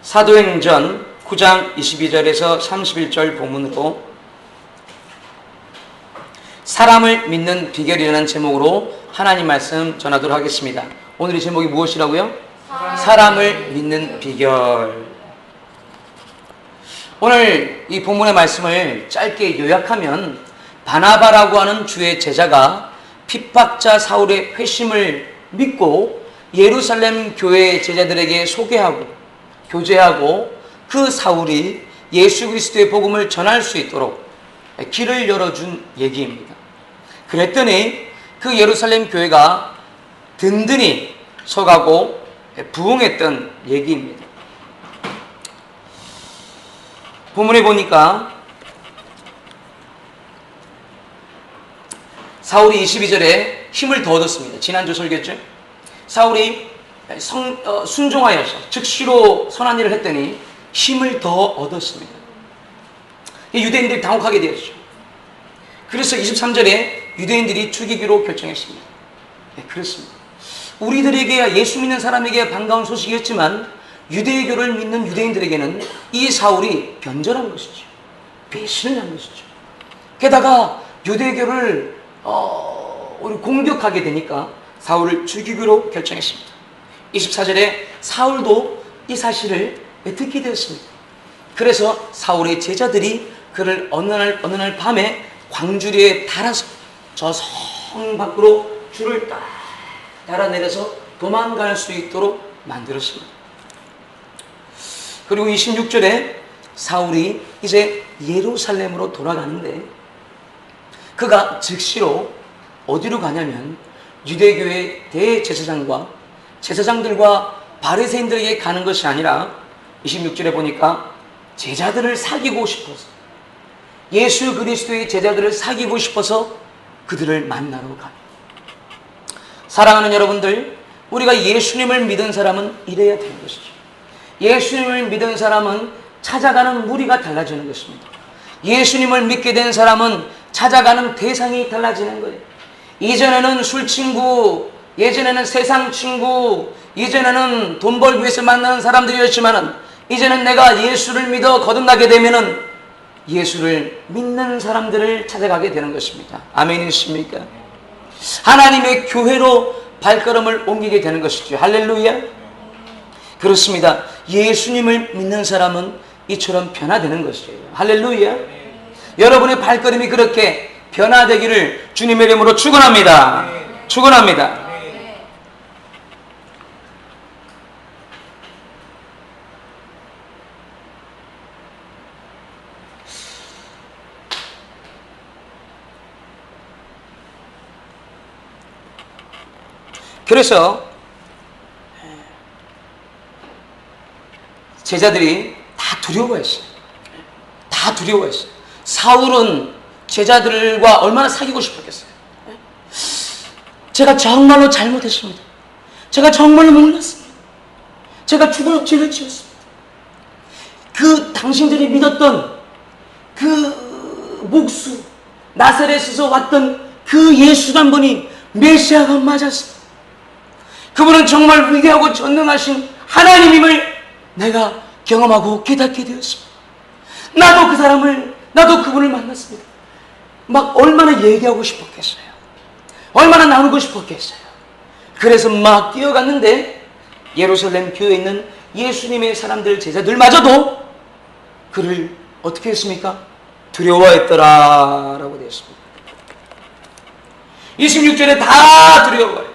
사도행전 9장 22절에서 31절 본문으로 사람을 믿는 비결이라는 제목으로 하나님 말씀 전하도록 하겠습니다. 오늘의 제목이 무엇이라고요? 사람을 믿는 비결. 오늘 이 본문의 말씀을 짧게 요약하면 바나바라고 하는 주의 제자가 핍박자 사울의 회심을 믿고 예루살렘 교회 제자들에게 소개하고 교제하고 그 사울이 예수 그리스도의 복음을 전할 수 있도록 길을 열어준 얘기입니다. 그랬더니 그 예루살렘 교회가 든든히 서가고 부흥했던 얘기입니다. 본문에 보니까 사울이 22절에 힘을 더 얻었습니다. 지난주 설교했죠? 사울이 순종하여서 즉시로 선한 일을 했더니 힘을 더 얻었습니다. 유대인들이 당혹하게 되었죠. 그래서 23절에 유대인들이 죽이기로 결정했습니다. 네, 그렇습니다. 우리들에게 예수 믿는 사람에게 반가운 소식이었지만 유대교를 믿는 유대인들에게는 이 사울이 변절한 것이죠. 배신을 한 것이죠. 게다가 유대교를 공격하게 되니까 사울을 죽이기로 결정했습니다. 24절에 사울도 이 사실을 듣게 되었습니다. 그래서 사울의 제자들이 그를 어느 날 밤에 광주리에 달아서 저 성 밖으로 줄을 딱 달아내려서 도망갈 수 있도록 만들었습니다. 그리고 26절에 사울이 이제 예루살렘으로 돌아가는데 그가 즉시로 어디로 가냐면 유대교의 대제사장과 제사장들과 바리새인들에게 가는 것이 아니라 26절에 보니까 제자들을 사귀고 싶어서 예수 그리스도의 제자들을 사귀고 싶어서 그들을 만나러 갑니다. 사랑하는 여러분들, 우리가 예수님을 믿은 사람은 이래야 되는 것이죠. 예수님을 믿은 사람은 찾아가는 무리가 달라지는 것입니다. 예수님을 믿게 된 사람은 찾아가는 대상이 달라지는 거예요. 이전에는 술 친구, 예전에는 세상 친구, 이전에는 돈 벌기 위해서 만나는 사람들이었지만은 이제는 내가 예수를 믿어 거듭나게 되면은 예수를 믿는 사람들을 찾아가게 되는 것입니다. 아멘이십니까? 하나님의 교회로 발걸음을 옮기게 되는 것이죠. 할렐루야. 그렇습니다. 예수님을 믿는 사람은 이처럼 변화되는 것이에요. 할렐루야. 여러분의 발걸음이 그렇게 변화되기를 주님의 이름으로 축원합니다. 축원합니다. 그래서 제자들이 다 두려워했어요. 다 두려워했어요. 사울은 제자들과 얼마나 사귀고 싶었겠어요. 제가 정말로 잘못했습니다. 제가 정말로 몰랐습니다. 제가 죽을 죄를 지었습니다. 그 당신들이 믿었던 그 목수 나사렛에서 왔던 그 예수란 분이 메시아가 맞았습니다. 그분은 정말 위대하고 전능하신 하나님임을 내가 경험하고 깨닫게 되었습니다. 나도 그분을 만났습니다. 막 얼마나 얘기하고 싶었겠어요. 얼마나 나누고 싶었겠어요. 그래서 막 뛰어갔는데 예루살렘 교회에 있는 예수님의 사람들 제자들마저도 그를 어떻게 했습니까? 두려워했더라라고 되었습니다. 26절에 다 두려워요.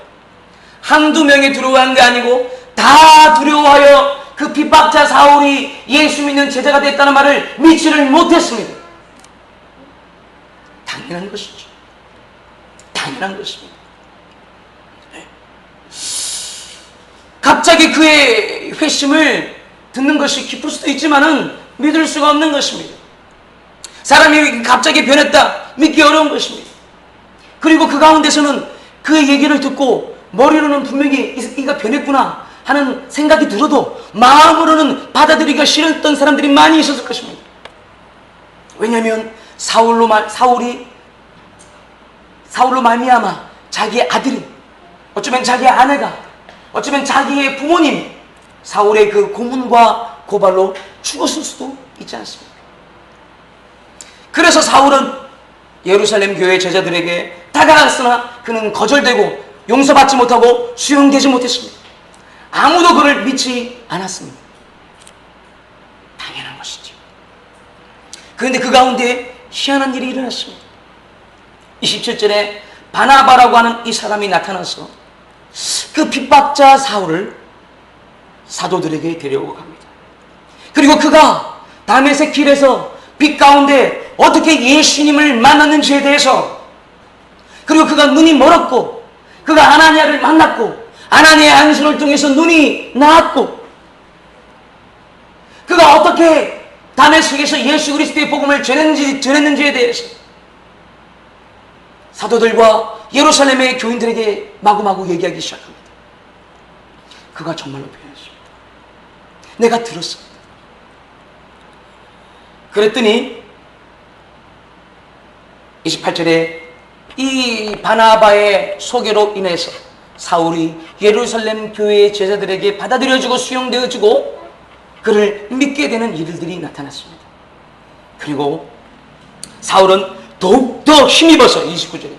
한두 명이 두려워한 게 아니고 다 두려워하여 그 핍박자 사울이 예수 믿는 제자가 됐다는 말을 믿지를 못했습니다. 당연한 것이죠. 당연한 것입니다. 갑자기 그의 회심을 듣는 것이 기쁠 수도 있지만은 믿을 수가 없는 것입니다. 사람이 갑자기 변했다 믿기 어려운 것입니다. 그리고 그 가운데서는 그의 얘기를 듣고 머리로는 분명히 이가 변했구나 하는 생각이 들어도 마음으로는 받아들이기가 싫었던 사람들이 많이 있었을 것입니다. 왜냐하면 사울로 말미암아 자기의 아들이, 어쩌면 자기의 아내가, 어쩌면 자기의 부모님, 사울의 그 고문과 고발로 죽었을 수도 있지 않습니까? 그래서 사울은 예루살렘 교회 제자들에게 다가갔으나 그는 거절되고 용서받지 못하고 수용되지 못했습니다. 아무도 그를 믿지 않았습니다. 당연한 것이죠. 그런데 그 가운데 희한한 일이 일어났습니다. 27절에 바나바라고 하는 이 사람이 나타나서 그 핍박자 사울을 사도들에게 데려오고 갑니다. 그리고 그가 다메섹 길에서 빛 가운데 어떻게 예수님을 만났는지에 대해서, 그리고 그가 눈이 멀었고 그가 아나니아를 만났고 아나니아의 안수를 통해서 눈이 나았고 그가 어떻게 다메섹에서 예수 그리스도의 복음을 전했는지에 대해서 사도들과 예루살렘의 교인들에게 마구마구 얘기하기 시작합니다. 그가 정말로 표현했습니다. 내가 들었습니다. 그랬더니 28절에 이 바나바의 소개로 인해서 사울이 예루살렘 교회의 제자들에게 받아들여지고 수용되어지고 그를 믿게 되는 일들이 나타났습니다. 그리고 사울은 더욱더 힘입어서 29절에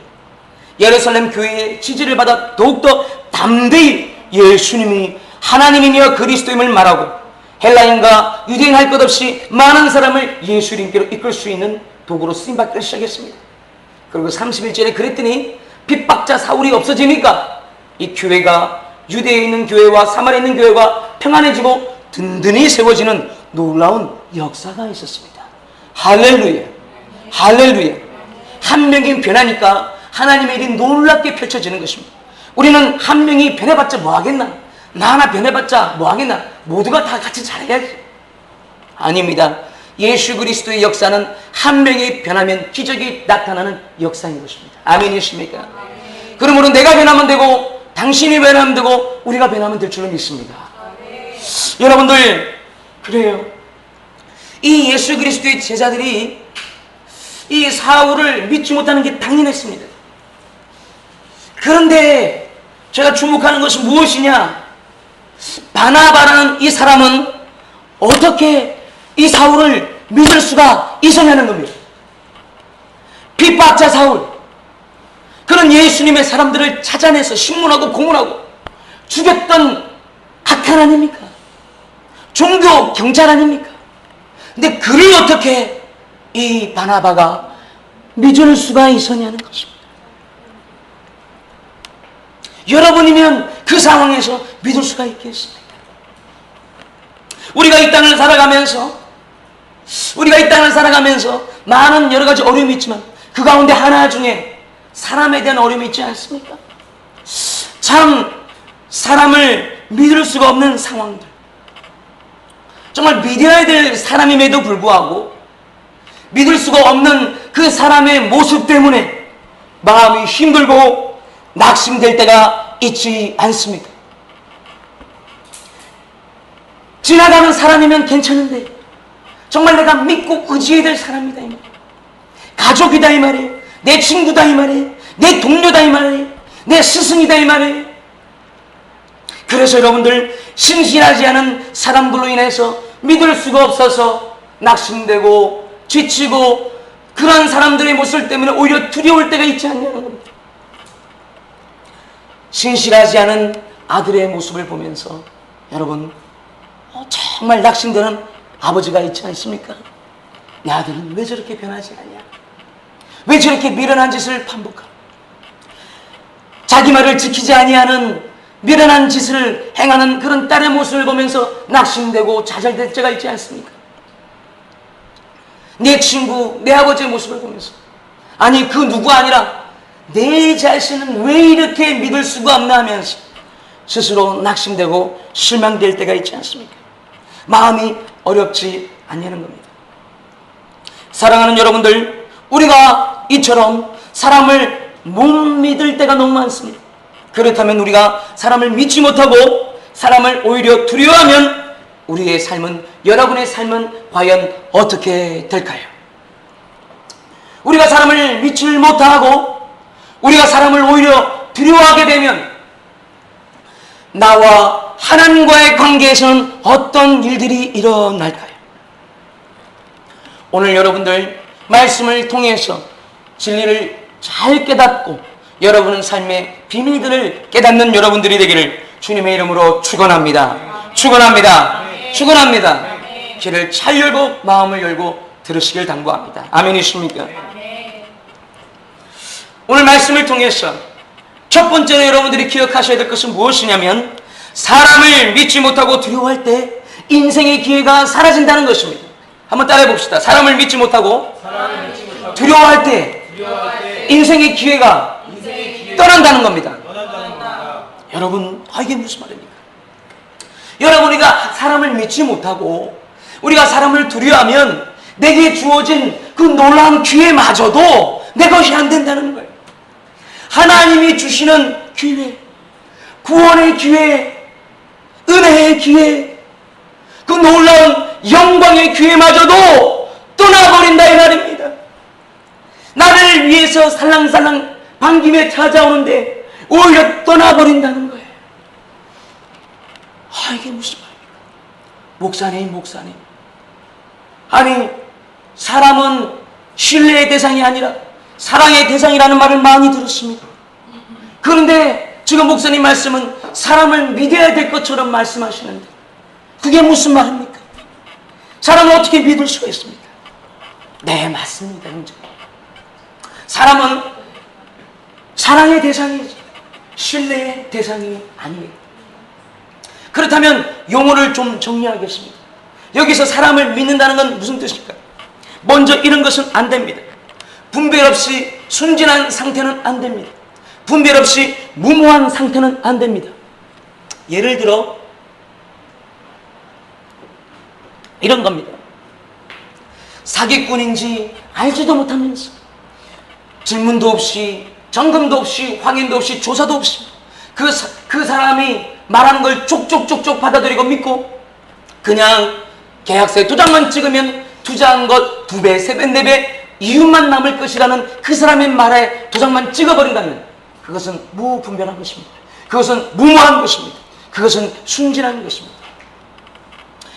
예루살렘 교회의 지지를 받아 더욱더 담대히 예수님이 하나님이며 그리스도임을 말하고 헬라인과 유대인 할 것 없이 많은 사람을 예수님께로 이끌 수 있는 도구로 쓰임받기 시작했습니다. 그리고 31절에 그랬더니 핍박자 사울이 없어지니까 이 교회가 유대에 있는 교회와 사마리아에 있는 교회가 평안해지고 든든히 세워지는 놀라운 역사가 있었습니다. 할렐루야, 할렐루야. 한 명이 변하니까 하나님의 일이 놀랍게 펼쳐지는 것입니다. 우리는 한 명이 변해봤자 뭐하겠나, 나 하나 변해봤자 뭐하겠나, 모두가 다 같이 잘해야지. 아닙니다. 예수 그리스도의 역사는 한 명이 변하면 기적이 나타나는 역사인 것입니다. 아멘이십니까? 그러므로 내가 변하면 되고 당신이 변하면 되고 우리가 변하면 될 줄로 믿습니다. 여러분들, 그래요. 이 예수 그리스도의 제자들이 이 사울을 믿지 못하는 게 당연했습니다. 그런데 제가 주목하는 것은 무엇이냐? 바나바라는 이 사람은 어떻게 이 사울을 믿을 수가 있었냐는 겁니다. 핍박자 사울, 그런 예수님의 사람들을 찾아내서 신문하고 고문하고 죽였던 악한 아닙니까? 종교 경찰 아닙니까? 근데 그를 어떻게 이 바나바가 믿을 수가 있었냐는 것입니다. 여러분이면 그 상황에서 믿을 수가 있겠습니까? 우리가 이 땅을 살아가면서 많은 여러 가지 어려움이 있지만 그 가운데 하나 중에 사람에 대한 어려움이 있지 않습니까? 참 사람을 믿을 수가 없는 상황들, 정말 믿어야 될 사람임에도 불구하고 믿을 수가 없는 그 사람의 모습 때문에 마음이 힘들고 낙심될 때가 있지 않습니까? 지나가는 사람이면 괜찮은데 정말 내가 믿고 의지해야 될 사람이다 이 말이에요. 가족이다 이 말이에요. 내 친구다 이 말이에요. 내 동료다 이 말이에요. 내 스승이다 이 말이에요. 그래서 여러분들, 신실하지 않은 사람들로 인해서 믿을 수가 없어서 낙심되고 지치고 그런 사람들의 모습 때문에 오히려 두려울 때가 있지 않냐는 겁니다. 신실하지 않은 아들의 모습을 보면서 여러분, 정말 낙심되는 아버지가 있지 않습니까? 내 아들은 왜 저렇게 변하지 않냐? 왜 저렇게 미련한 짓을 반복하고 자기 말을 지키지 아니하는 미련한 짓을 행하는 그런 딸의 모습을 보면서 낙심되고 좌절될 때가 있지 않습니까? 내 친구, 내 아버지의 모습을 보면서, 아니 그 누구 아니라 내 자신은 왜 이렇게 믿을 수가 없나 하면서 스스로 낙심되고 실망될 때가 있지 않습니까? 마음이 어렵지 않냐는 겁니다. 사랑하는 여러분들, 우리가 이처럼 사람을 못 믿을 때가 너무 많습니다. 그렇다면 우리가 사람을 믿지 못하고 사람을 오히려 두려워하면 우리의 삶은, 여러분의 삶은 과연 어떻게 될까요? 우리가 사람을 믿지 못하고 우리가 사람을 오히려 두려워하게 되면 나와 하나님과의 관계에서는 어떤 일들이 일어날까요? 오늘 여러분들 말씀을 통해서 진리를 잘 깨닫고 여러분의 삶의 비밀들을 깨닫는 여러분들이 되기를 주님의 이름으로 축원합니다. 축원합니다. 축원합니다. 귀를 잘 열고 마음을 열고 들으시길 당부합니다. 아멘이십니까? 오늘 말씀을 통해서 첫 번째로 여러분들이 기억하셔야 될 것은 무엇이냐면 사람을 믿지 못하고 두려워할 때 인생의 기회가 사라진다는 것입니다. 한번 따라해 봅시다. 사람을 믿지 못하고 두려워할 때 인생의 기회가 떠난다는 겁니다. 여러분, 이게 무슨 말입니까? 여러분, 우리가 사람을 믿지 못하고 우리가 사람을 두려워하면 내게 주어진 그 놀라운 기회마저도 내 것이 안 된다는 거예요. 하나님이 주시는 기회, 구원의 기회, 은혜의 기회, 그 놀라운 영광의 기회마저도 떠나버린다 이 말입니다. 나를 위해서 살랑살랑 반김에 찾아오는데 오히려 떠나버린다는 거예요. 이게 무슨 말입니까? 목사님. 아니, 사람은 신뢰의 대상이 아니라 사랑의 대상이라는 말을 많이 들었습니다. 그런데 지금 목사님 말씀은 사람을 믿어야 될 것처럼 말씀하시는데 그게 무슨 말입니까? 사람을 어떻게 믿을 수가 있습니까? 네, 맞습니다, 형제. 사람은 사랑의 대상이지 신뢰의 대상이 아니에요. 그렇다면 용어를 좀 정리하겠습니다. 여기서 사람을 믿는다는 건 무슨 뜻일까요? 먼저 이런 것은 안 됩니다. 분별 없이 순진한 상태는 안 됩니다. 분별 없이 무모한 상태는 안 됩니다. 예를 들어 이런 겁니다. 사기꾼인지 알지도 못하면서 질문도 없이 점검도 없이 확인도 없이 조사도 없이 그 사람이 말하는 걸 쪽쪽쪽쪽 받아들이고 믿고 그냥 계약서에 도장만 찍으면 투자한 것 2배, 3배, 4배 이윤만 남을 것이라는 그 사람의 말에 도장만 찍어버린다면 그것은 무분별한 것입니다. 그것은 무모한 것입니다. 그것은 순진한 것입니다.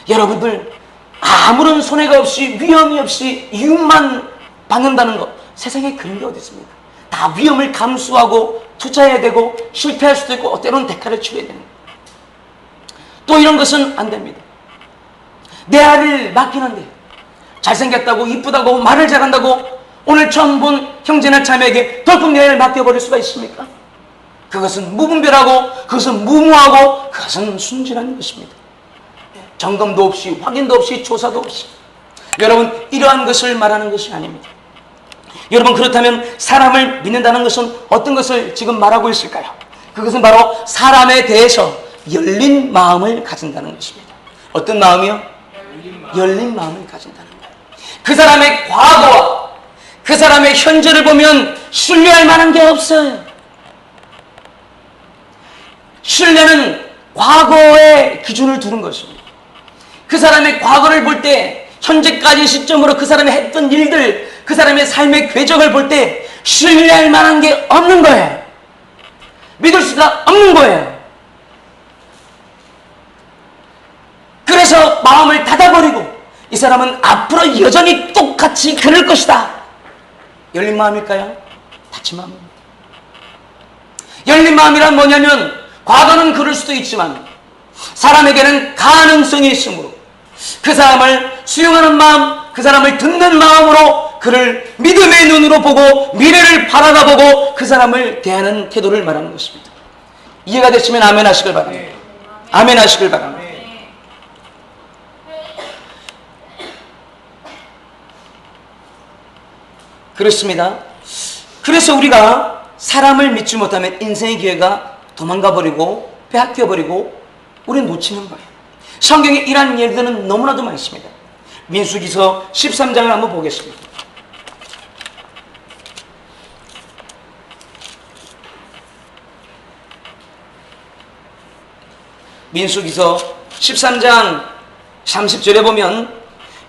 여러분들 아무런 손해가 없이 위험이 없이 이윤만 받는다는 것 세상에 그런 게 어디 있습니까? 다 위험을 감수하고 투자해야 되고 실패할 수도 있고 때로는 대가를 치러야 됩니다. 또 이런 것은 안 됩니다. 내 아이를 맡기는데 잘생겼다고 이쁘다고 말을 잘한다고 오늘 처음 본 형제나 자매에게 덜컥 내 아이를 맡겨버릴 수가 있습니까? 그것은 무분별하고 그것은 무모하고 그것은 순진한 것입니다. 점검도 없이 확인도 없이 조사도 없이 여러분 이러한 것을 말하는 것이 아닙니다. 여러분 그렇다면 사람을 믿는다는 것은 어떤 것을 지금 말하고 있을까요? 그것은 바로 사람에 대해서 열린 마음을 가진다는 것입니다. 어떤 마음이요? 열린 마음을 가진다는 거예요. 그 사람의 과거와 그 사람의 현재를 보면 신뢰할 만한 게 없어요. 신뢰는 과거의 기준을 두는 것입니다. 그 사람의 과거를 볼 때 현재까지 시점으로 그 사람이 했던 일들 그 사람의 삶의 궤적을 볼 때 신뢰할 만한 게 없는 거예요. 믿을 수가 없는 거예요. 그래서 마음을 닫아버리고 이 사람은 앞으로 여전히 똑같이 그럴 것이다. 열린 마음일까요? 닫힌 마음입니다. 열린 마음이란 뭐냐면 과거는 그럴 수도 있지만 사람에게는 가능성이 있으므로 그 사람을 수용하는 마음, 그 사람을 듣는 마음으로 그를 믿음의 눈으로 보고 미래를 바라다보고 그 사람을 대하는 태도를 말하는 것입니다. 이해가 되시면 아멘 하시길 바랍니다. 아멘 하시길 바랍니다. 그렇습니다. 그래서 우리가 사람을 믿지 못하면 인생의 기회가 도망가버리고 빼앗겨버리고 우리는 놓치는 거예요. 성경에 이러한 예들은 너무나도 많습니다. 민수기서 13장을 한번 보겠습니다. 민수기서 13장 30절에 보면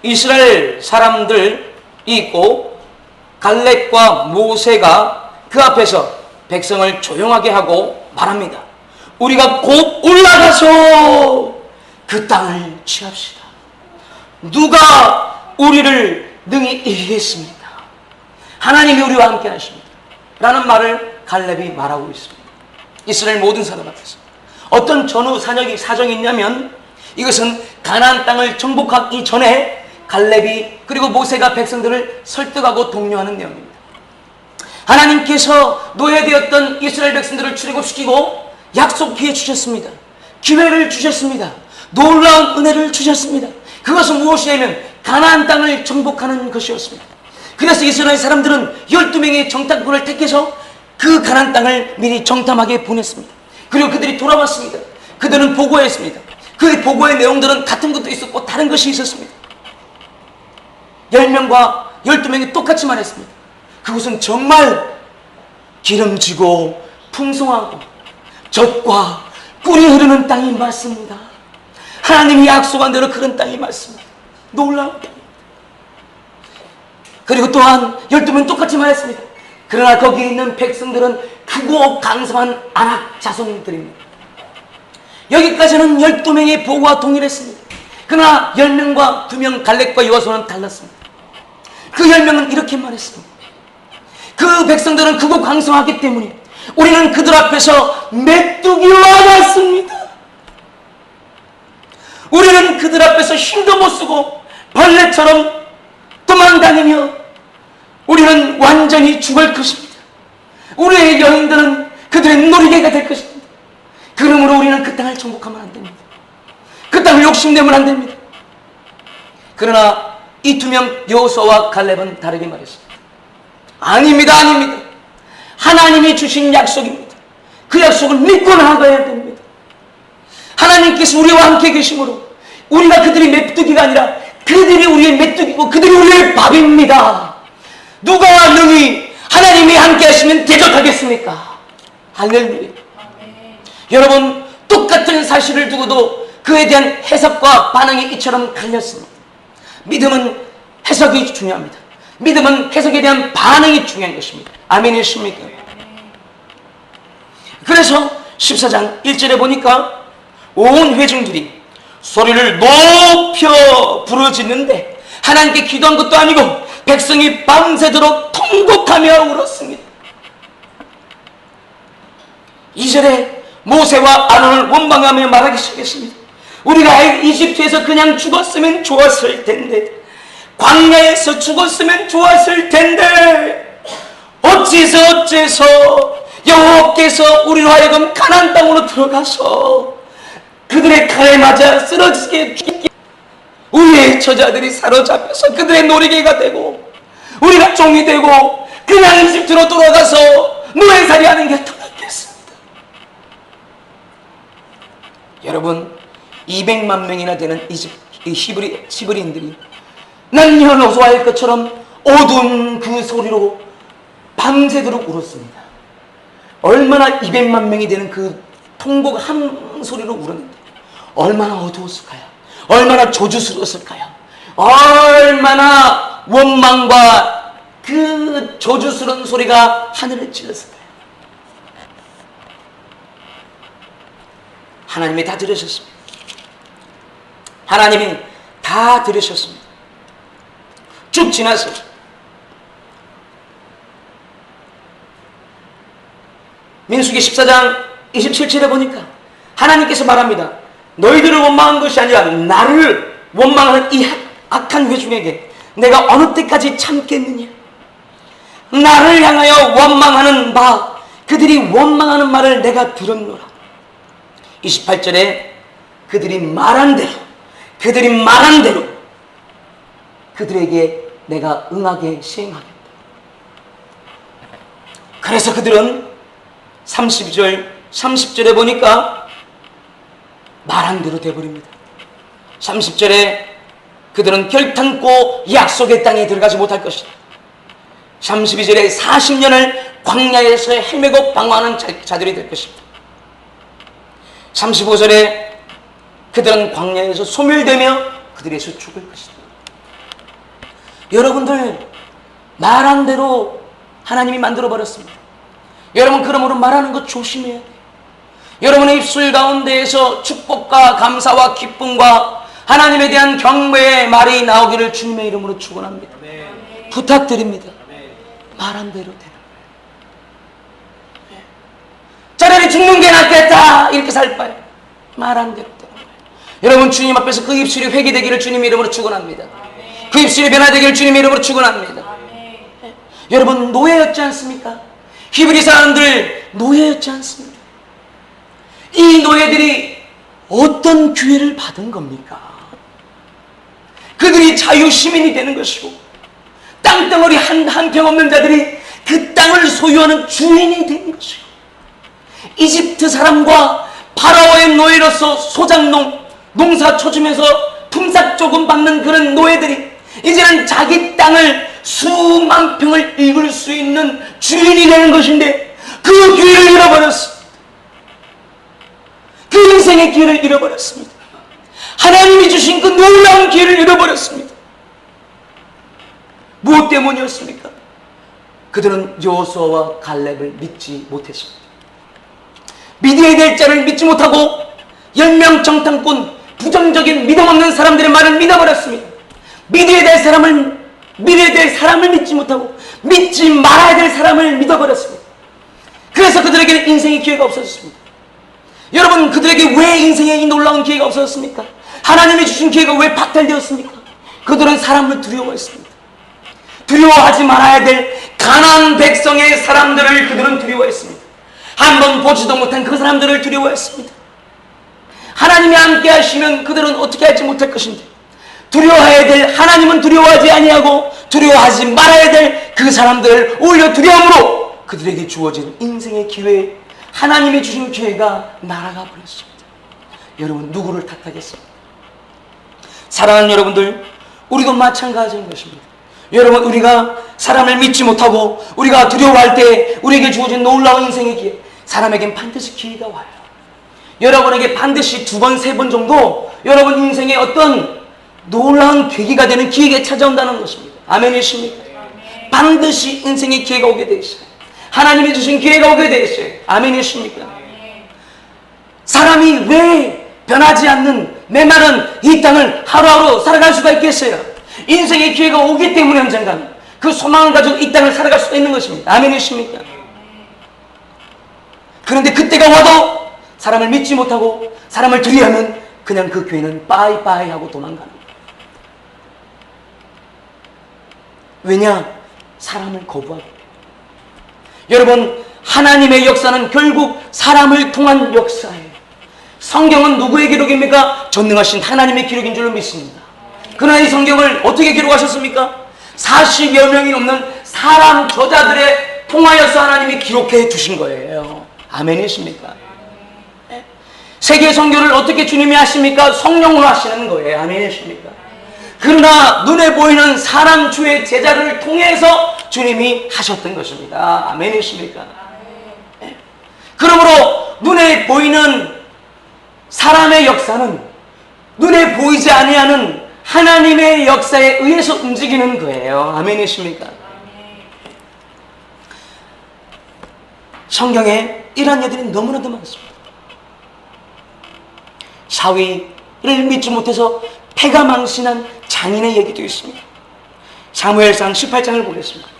이스라엘 사람들이 있고 갈렙과 모세가 그 앞에서 백성을 조용하게 하고 말합니다. 우리가 곧 올라가서 그 땅을 취합시다. 누가 우리를 능히 이기겠습니까? 하나님이 우리와 함께 하십니다 라는 말을 갈렙이 말하고 있습니다. 이스라엘 모든 사람 앞에서 어떤 전후 사정이 있냐면, 이것은 가나안 땅을 정복하기 전에 갈렙이 그리고 모세가 백성들을 설득하고 독려하는 내용입니다. 하나님께서 노예되었던 이스라엘 백성들을 출애굽시키고 약속해 주셨습니다. 기회를 주셨습니다. 놀라운 은혜를 주셨습니다. 그것은 무엇이냐면 가나안 땅을 정복하는 것이었습니다. 그래서 이스라엘 사람들은 12명의 정탐꾼을 택해서 그 가나안 땅을 미리 정탐하게 보냈습니다. 그리고 그들이 돌아왔습니다. 그들은 보고했습니다. 그 보고의 내용들은 같은 것도 있었고 다른 것이 있었습니다. 10명과 12명이 똑같이 말했습니다. 그곳은 정말 기름지고 풍성하고 젖과 꿀이 흐르는 땅이 맞습니다. 하나님이 약속한 대로 그런 땅이 맞습니다. 놀라운 땅입니다. 그리고 또한 12명 똑같이 말했습니다. 그러나 거기에 있는 백성들은 크고 강성한 아낙 자손들입니다. 여기까지는 12명의 보고와 동일했습니다. 그러나 10명과 2명 갈렙과 여호수아는 달랐습니다. 그 10명은 이렇게 말했습니다. 그 백성들은 크고 강성하기 때문에 우리는 그들 앞에서 메뚜기와 같습니다. 우리는 그들 앞에서 힘도 못 쓰고 벌레처럼 도망다니며 우리는 완전히 죽을 것입니다. 우리의 여인들은 그들의 놀이개가 될 것입니다. 그러므로 우리는 그 땅을 정복하면 안 됩니다. 그 땅을 욕심내면 안 됩니다. 그러나 이 2명 여호수아와 갈렙은 다르게 말했습니다. 아닙니다. 아닙니다. 하나님이 주신 약속입니다. 그 약속을 믿고 나아가야 됩니다. 하나님께서 우리와 함께 계심으로 우리가 그들이 메뚜기가 아니라 그들이 우리의 메뚜기고 그들이 우리의 밥입니다. 누가 능히 하나님이 함께 하시면 대적하겠습니까? 할렐루야. 여러분, 똑같은 사실을 두고도 그에 대한 해석과 반응이 이처럼 갈렸습니다. 믿음은 해석이 중요합니다. 믿음은 해석에 대한 반응이 중요한 것입니다. 아멘이십니까? 그래서 14장 1절에 보니까 온 회중들이 소리를 높여 부르짖는데 하나님께 기도한 것도 아니고 백성이 밤새도록 통곡하며 울었습니다. 2절에 모세와 아론을 원망하며 말하기 시작했습니다. 우리가 이집트에서 그냥 죽었으면 좋았을 텐데, 광야에서 죽었으면 좋았을 텐데, 어째서 여호와께서 우리로 하여금 가나안 땅으로 들어가서 그들의 칼에 맞아 쓰러지게 죽게, 우리의 처자들이 사로잡혀서 그들의 놀이개가 되고 우리가 종이 되고 그냥 이집트로 돌아가서 노예살이 하는 게 더 낫겠습니다. 여러분, 200만 명이나 되는 히브리인들이 남녀노소할 것처럼 어두운 그 소리로 밤새도록 울었습니다. 얼마나 200만 명이 되는 그 통곡 한 소리로 울었는데 얼마나 어두웠을까요? 얼마나 조주스러웠을까요? 얼마나 원망과 그 조주스러운 소리가 하늘을 찔렀을까요? 하나님이 다 들으셨습니다. 하나님이 다 들으셨습니다. 쭉 지나서 민수기 14장 27절에 보니까 하나님께서 말합니다. 너희들을 원망한 것이 아니라 나를 원망하는 이 악한 회중에게 내가 어느 때까지 참겠느냐. 나를 향하여 원망하는 그들이 원망하는 말을 내가 들었노라. 28절에 그들이 말한 대로 그들에게 내가 응하게 시행하겠다. 그래서 그들은 30절에 보니까 말한 대로 되어버립니다. 30절에 그들은 결탄코 약속의 땅에 들어가지 못할 것이다. 32절에 40년을 광야에서 헤매고 방황하는 자들이 될 것입니다. 35절에 그들은 광야에서 소멸되며 그들에서 죽을 것이다. 여러분들, 말한 대로 하나님이 만들어버렸습니다. 여러분, 그러므로 말하는 것 조심해야 돼요. 여러분의 입술 가운데에서 축복과 감사와 기쁨과 하나님에 대한 경배의 말이 나오기를 주님의 이름으로 축원합니다. 부탁드립니다. 말한 대로 되는 거예요. 차라리 죽는 게 낫겠다 이렇게 살 바에 말한 대로 되는 거예요. 여러분, 주님 앞에서 그 입술이 회개되기를 주님의 이름으로 축원합니다. 그 입술이 변화되기를 주님의 이름으로 축원합니다. 여러분, 노예였지 않습니까? 히브리 사람들 노예였지 않습니까? 이 노예들이 어떤 기회를 받은 겁니까? 그들이 자유 시민이 되는 것이고 땅덩어리 한 평 없는 자들이 그 땅을 소유하는 주인이 되는 것이고, 이집트 사람과 파라오의 노예로서 소작농 농사 쳐주면서 품삯 조금 받는 그런 노예들이 이제는 자기 땅을 수만 평을 읽을 수 있는 주인이 되는 것인데 그 기회를 잃어버렸습니다. 그 인생의 기회를 잃어버렸습니다. 하나님이 주신 그 놀라운 기회를 잃어버렸습니다. 무엇 때문이었습니까? 그들은 여호수아와 갈렙을 믿지 못했습니다. 믿어야 될 자를 믿지 못하고 열명정탐꾼 부정적인 믿음 없는 사람들의 말을 믿어버렸습니다. 믿어야 될 사람을 믿지 못하고 믿지 말아야 될 사람을 믿어버렸습니다. 그래서 그들에게는 인생의 기회가 없어졌습니다. 여러분, 그들에게 왜 인생의 이 놀라운 기회가 없어졌습니까? 하나님이 주신 기회가 왜 박탈되었습니까? 그들은 사람을 두려워했습니다. 두려워하지 말아야 될 가나안 백성의 사람들을 그들은 두려워했습니다. 한번 보지도 못한 그 사람들을 두려워했습니다. 하나님이 함께 하시면 그들은 어떻게 할지 못할 것인데, 두려워해야 될 하나님은 두려워하지 아니하고 두려워하지 말아야 될 그 사람들을 오히려 두려움으로 그들에게 주어진 인생의 기회, 하나님이 주신 기회가 날아가 버렸습니다. 여러분, 누구를 탓하겠습니까? 사랑하는 여러분들, 우리도 마찬가지인 것입니다. 여러분, 우리가 사람을 믿지 못하고 우리가 두려워할 때 우리에게 주어진 놀라운 인생의 기회, 사람에겐 반드시 기회가 와요. 여러분에게 반드시 2번, 3번 정도 여러분 인생에 어떤 놀라운 계기가 되는 기회가 찾아온다는 것입니다. 아멘이십니까? 반드시 인생의 기회가 오게 돼 있어요. 하나님이 주신 기회가 오게 돼 있어요. 아멘이십니까? 사람이 왜 변하지 않는 메마른 이 땅을 하루하루 살아갈 수가 있겠어요? 인생의 기회가 오기 때문에 언젠가는 그 소망을 가지고 이 땅을 살아갈 수가 있는 것입니다. 아멘이십니까? 그런데 그때가 와도 사람을 믿지 못하고 사람을 두려워하면 그냥 그 교회는 빠이빠이 하고 도망가는 거예요. 왜냐? 사람을 거부하고. 여러분, 하나님의 역사는 결국 사람을 통한 역사예요. 성경은 누구의 기록입니까? 전능하신 하나님의 기록인 줄로 믿습니다. 그러나 이 성경을 어떻게 기록하셨습니까? 40여 명이 넘는 사람 저자들의 통하여서 하나님이 기록해 주신 거예요. 아멘이십니까? 세계 선교를 어떻게 주님이 하십니까? 성령으로 하시는 거예요. 아멘이십니까? 그러나 눈에 보이는 사람 주의 제자를 통해서 주님이 하셨던 것입니다. 아멘이십니까? 그러므로 눈에 보이는 사람의 역사는 눈에 보이지 아니하는 하나님의 역사에 의해서 움직이는 거예요. 아멘이십니까? 성경에 이런 예들이 너무나도 많습니다. 사위를 믿지 못해서 패가 망신한 장인의 얘기도 있습니다. 사무엘상 18장을 보겠습니다.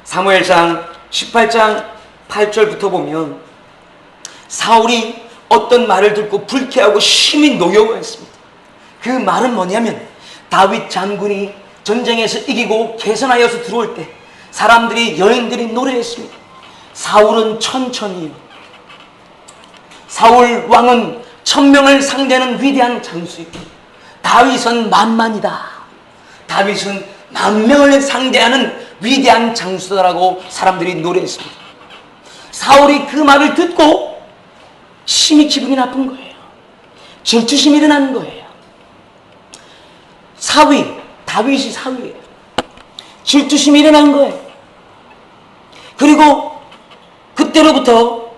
사무엘상 18장 8절부터 보면 사울이 어떤 말을 듣고 불쾌하고 심히 노여워했습니다. 그 말은 뭐냐면 다윗 장군이 전쟁에서 이기고 개선하여서 들어올 때 사람들이 여인들이 노래했습니다. 사울은 천천히요. 사울 왕은 1000명을 상대하는 위대한 장수이고 다윗은 만만이다. 다윗은 10,000명을 상대하는 위대한 장수다라고 사람들이 노래했습니다. 사울이 그 말을 듣고 심히 기분이 나쁜 거예요. 질투심이 일어나는 거예요. 다윗이 사위예요. 질투심이 일어난 거예요. 그리고 그때로부터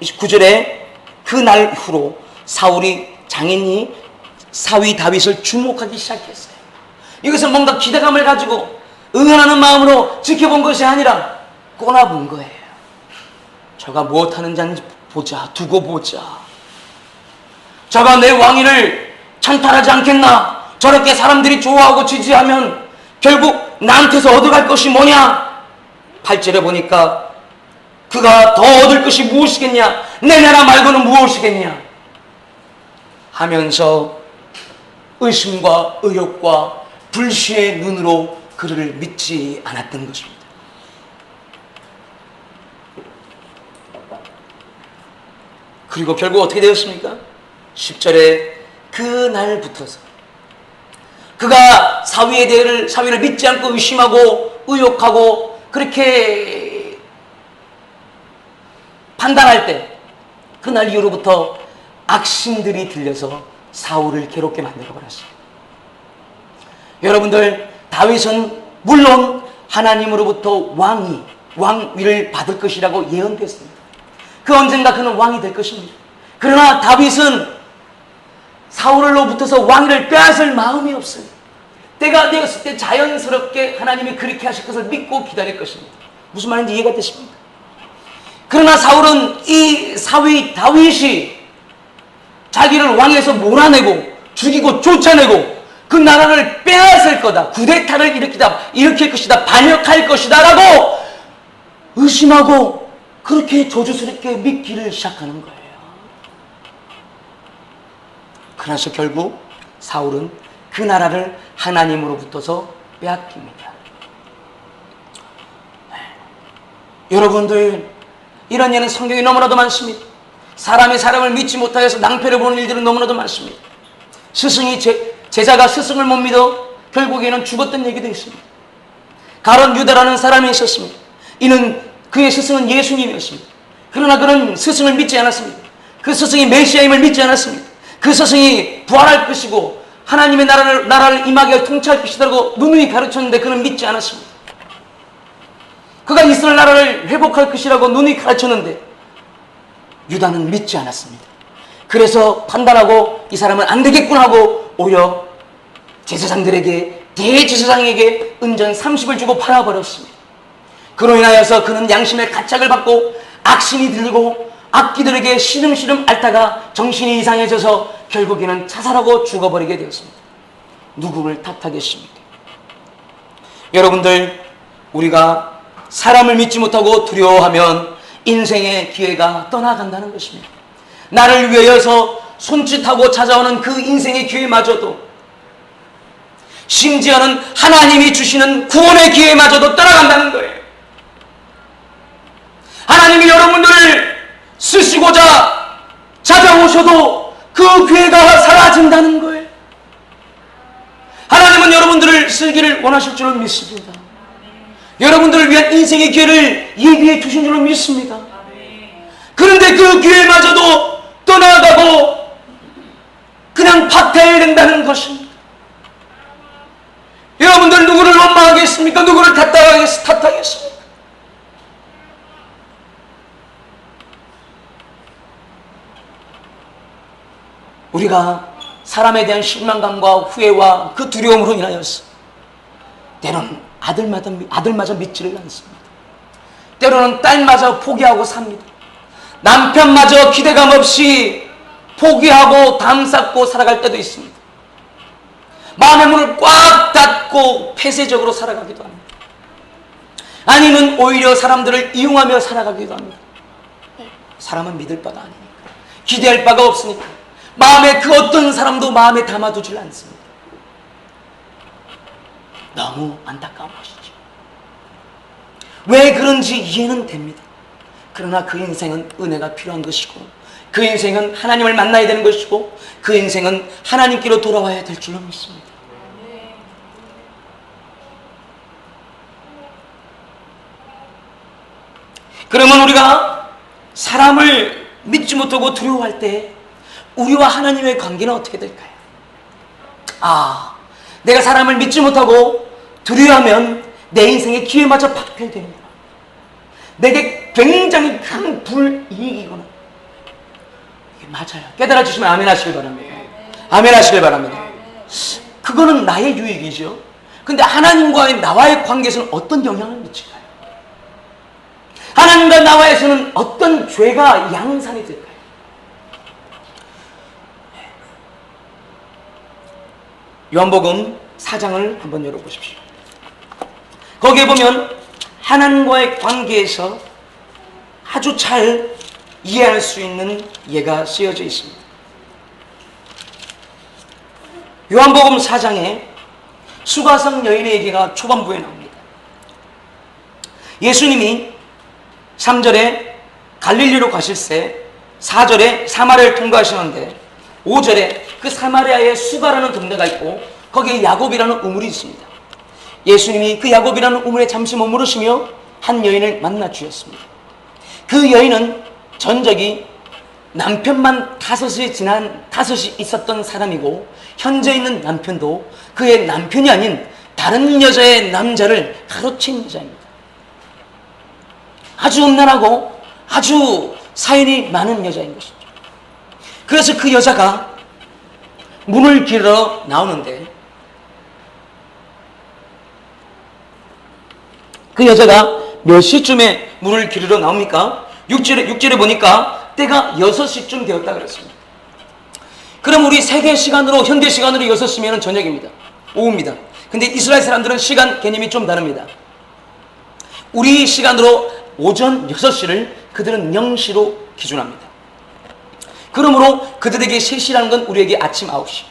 29절에 그 날 후로 사울이 장인이 사위 다윗을 주목하기 시작했어요. 이것은 뭔가 기대감을 가지고 응원하는 마음으로 지켜본 것이 아니라 꼬나본 거예요. 저가 무엇하는지 보자, 두고 보자. 저가 내 왕위를 찬탈하지 않겠나? 저렇게 사람들이 좋아하고 지지하면 결국 나한테서 얻어갈 것이 뭐냐? 8절에 보니까 그가 더 얻을 것이 무엇이겠냐? 내 나라 말고는 무엇이겠냐? 하면서 의심과 의욕과 불신의 눈으로 그를 믿지 않았던 것입니다. 그리고 결국 어떻게 되었습니까? 10절에 그날부터서 그가 사위를 믿지 않고 의심하고 의욕하고 그렇게 판단할 때 그날 이후로부터 악신들이 들려서 사울을 괴롭게 만들어 버렸어요. 여러분들, 다윗은 물론 하나님으로부터 왕위를 받을 것이라고 예언됐습니다. 그 언젠가 그는 왕이 될 것입니다. 그러나 다윗은 사울로부터서 왕위를 빼앗을 마음이 없어요. 때가 되었을 때 자연스럽게 하나님이 그렇게 하실 것을 믿고 기다릴 것입니다. 무슨 말인지 이해가 되십니까? 그러나 사울은 이 사위 다윗이 자기를 왕에서 몰아내고 죽이고 쫓아내고 그 나라를 빼앗을 거다, 쿠데타를 일으킬 것이다, 반역할 것이다 라고 의심하고 그렇게 조조스럽게 믿기를 시작하는 거예요. 그래서 결국 사울은 그 나라를 하나님으로부터서 빼앗깁니다. 여러분들, 이런 예는 성경에 너무나도 많습니다. 사람이 사람을 믿지 못하여서 낭패를 보는 일들은 너무나도 많습니다. 스승이 제자가 스승을 못 믿어 결국에는 죽었던 얘기도 있습니다. 가룟 유다라는 사람이 있었습니다. 그의 스승은 예수님이었습니다. 그러나 그는 스승을 믿지 않았습니다. 그 스승이 메시아임을 믿지 않았습니다. 그 스승이 부활할 것이고 하나님의 나라를 임하게 통치할 것이라고 누누이 가르쳤는데 그는 믿지 않았습니다. 그가 이스라엘 나라를 회복할 것이라고 누누이 가르쳤는데 유다는 믿지 않았습니다. 그래서 판단하고 이 사람은 안 되겠구나 하고 오히려 제사장들에게, 대제사장에게 은전 30을 주고 팔아버렸습니다. 그로 인하여서 그는 양심의 가책을 받고 악신이 들리고 악기들에게 시름시름 앓다가 정신이 이상해져서 결국에는 자살하고 죽어버리게 되었습니다. 누구를 탓하겠습니까? 여러분들, 우리가 사람을 믿지 못하고 두려워하면 인생의 기회가 떠나간다는 것입니다. 나를 위하여서 손짓하고 찾아오는 그 인생의 기회마저도, 심지어는 하나님이 주시는 구원의 기회마저도 떠나간다는 거예요. 하나님이 여러분들을 쓰시고자 찾아오셔도 그 기회가 사라진다는 거예요. 하나님은 여러분들을 쓰기를 원하실 줄로 믿습니다. 여러분들을 위한 인생의 기회를 예비해 두신 줄로 믿습니다. 그런데 그 기회마저도 떠나가고 그냥 박탈된다는 것입니다. 여러분들 누구를 원망하겠습니까? 누구를 탓하겠습니까? 우리가 사람에 대한 실망감과 후회와 그 두려움으로 인하여서 때로는 아들마저 믿지를 않습니다. 때로는 딸마저 포기하고 삽니다. 남편마저 기대감 없이 포기하고 담쌓고 살아갈 때도 있습니다. 마음의 문을 꽉 닫고 폐쇄적으로 살아가기도 합니다. 아니면 오히려 사람들을 이용하며 살아가기도 합니다. 사람은 믿을 바가 아니니까, 기대할 바가 없으니까 마음에 그 어떤 사람도 마음에 담아두질 않습니다. 너무 안타까운 것이죠. 왜 그런지 이해는 됩니다. 그러나 그 인생은 은혜가 필요한 것이고, 그 인생은 하나님을 만나야 되는 것이고, 그 인생은 하나님께로 돌아와야 될 줄로 믿습니다. 그러면 우리가 사람을 믿지 못하고 두려워할 때 우리와 하나님의 관계는 어떻게 될까요? 내가 사람을 믿지 못하고 두려워하면 내 인생의 기회마저 박탈되는구나. 내게 굉장히 큰 불이익이구나. 이게 맞아요. 깨달아 주시면 아멘 하시길 바랍니다. 아멘 하시길 바랍니다. 그거는 나의 유익이죠. 근데 하나님과의 나와의 관계에서는 어떤 영향을 미칠까요? 하나님과 나와에서는 어떤 죄가 양산이 될까요? 요한복음 4장을 한번 열어보십시오. 거기에 보면 하나님과의 관계에서 아주 잘 이해할 수 있는 예가 쓰여져 있습니다. 요한복음 4장에 수가성 여인의 얘기가 초반부에 나옵니다. 예수님이 3절에 갈릴리로 가실새 4절에 사마리아를 통과하시는데 5절에 그 사마리아에 수가라는 동네가 있고 거기에 야곱이라는 우물이 있습니다. 예수님이 그 야곱이라는 우물에 잠시 머무르시며 한 여인을 만나 주셨습니다. 그 여인은 전적이 남편만 5이 있었던 사람이고 현재 있는 남편도 그의 남편이 아닌 다른 여자의 남자를 가로챈 여자입니다. 아주 음란하고 아주 사연이 많은 여자인 것이죠. 그래서 그 여자가 문을 길러 나오는데 그 여자가 몇 시쯤에 문을 기르러 나옵니까? 6절에 보니까 때가 6시쯤 되었다 그랬습니다. 그럼 우리 세계 시간으로 현대 시간으로 6시면 저녁입니다. 오후입니다. 근데 이스라엘 사람들은 시간 개념이 좀 다릅니다. 우리 시간으로 오전 6시를 그들은 0시로 기준합니다. 그러므로 그들에게 3시라는 건 우리에게 아침 9시,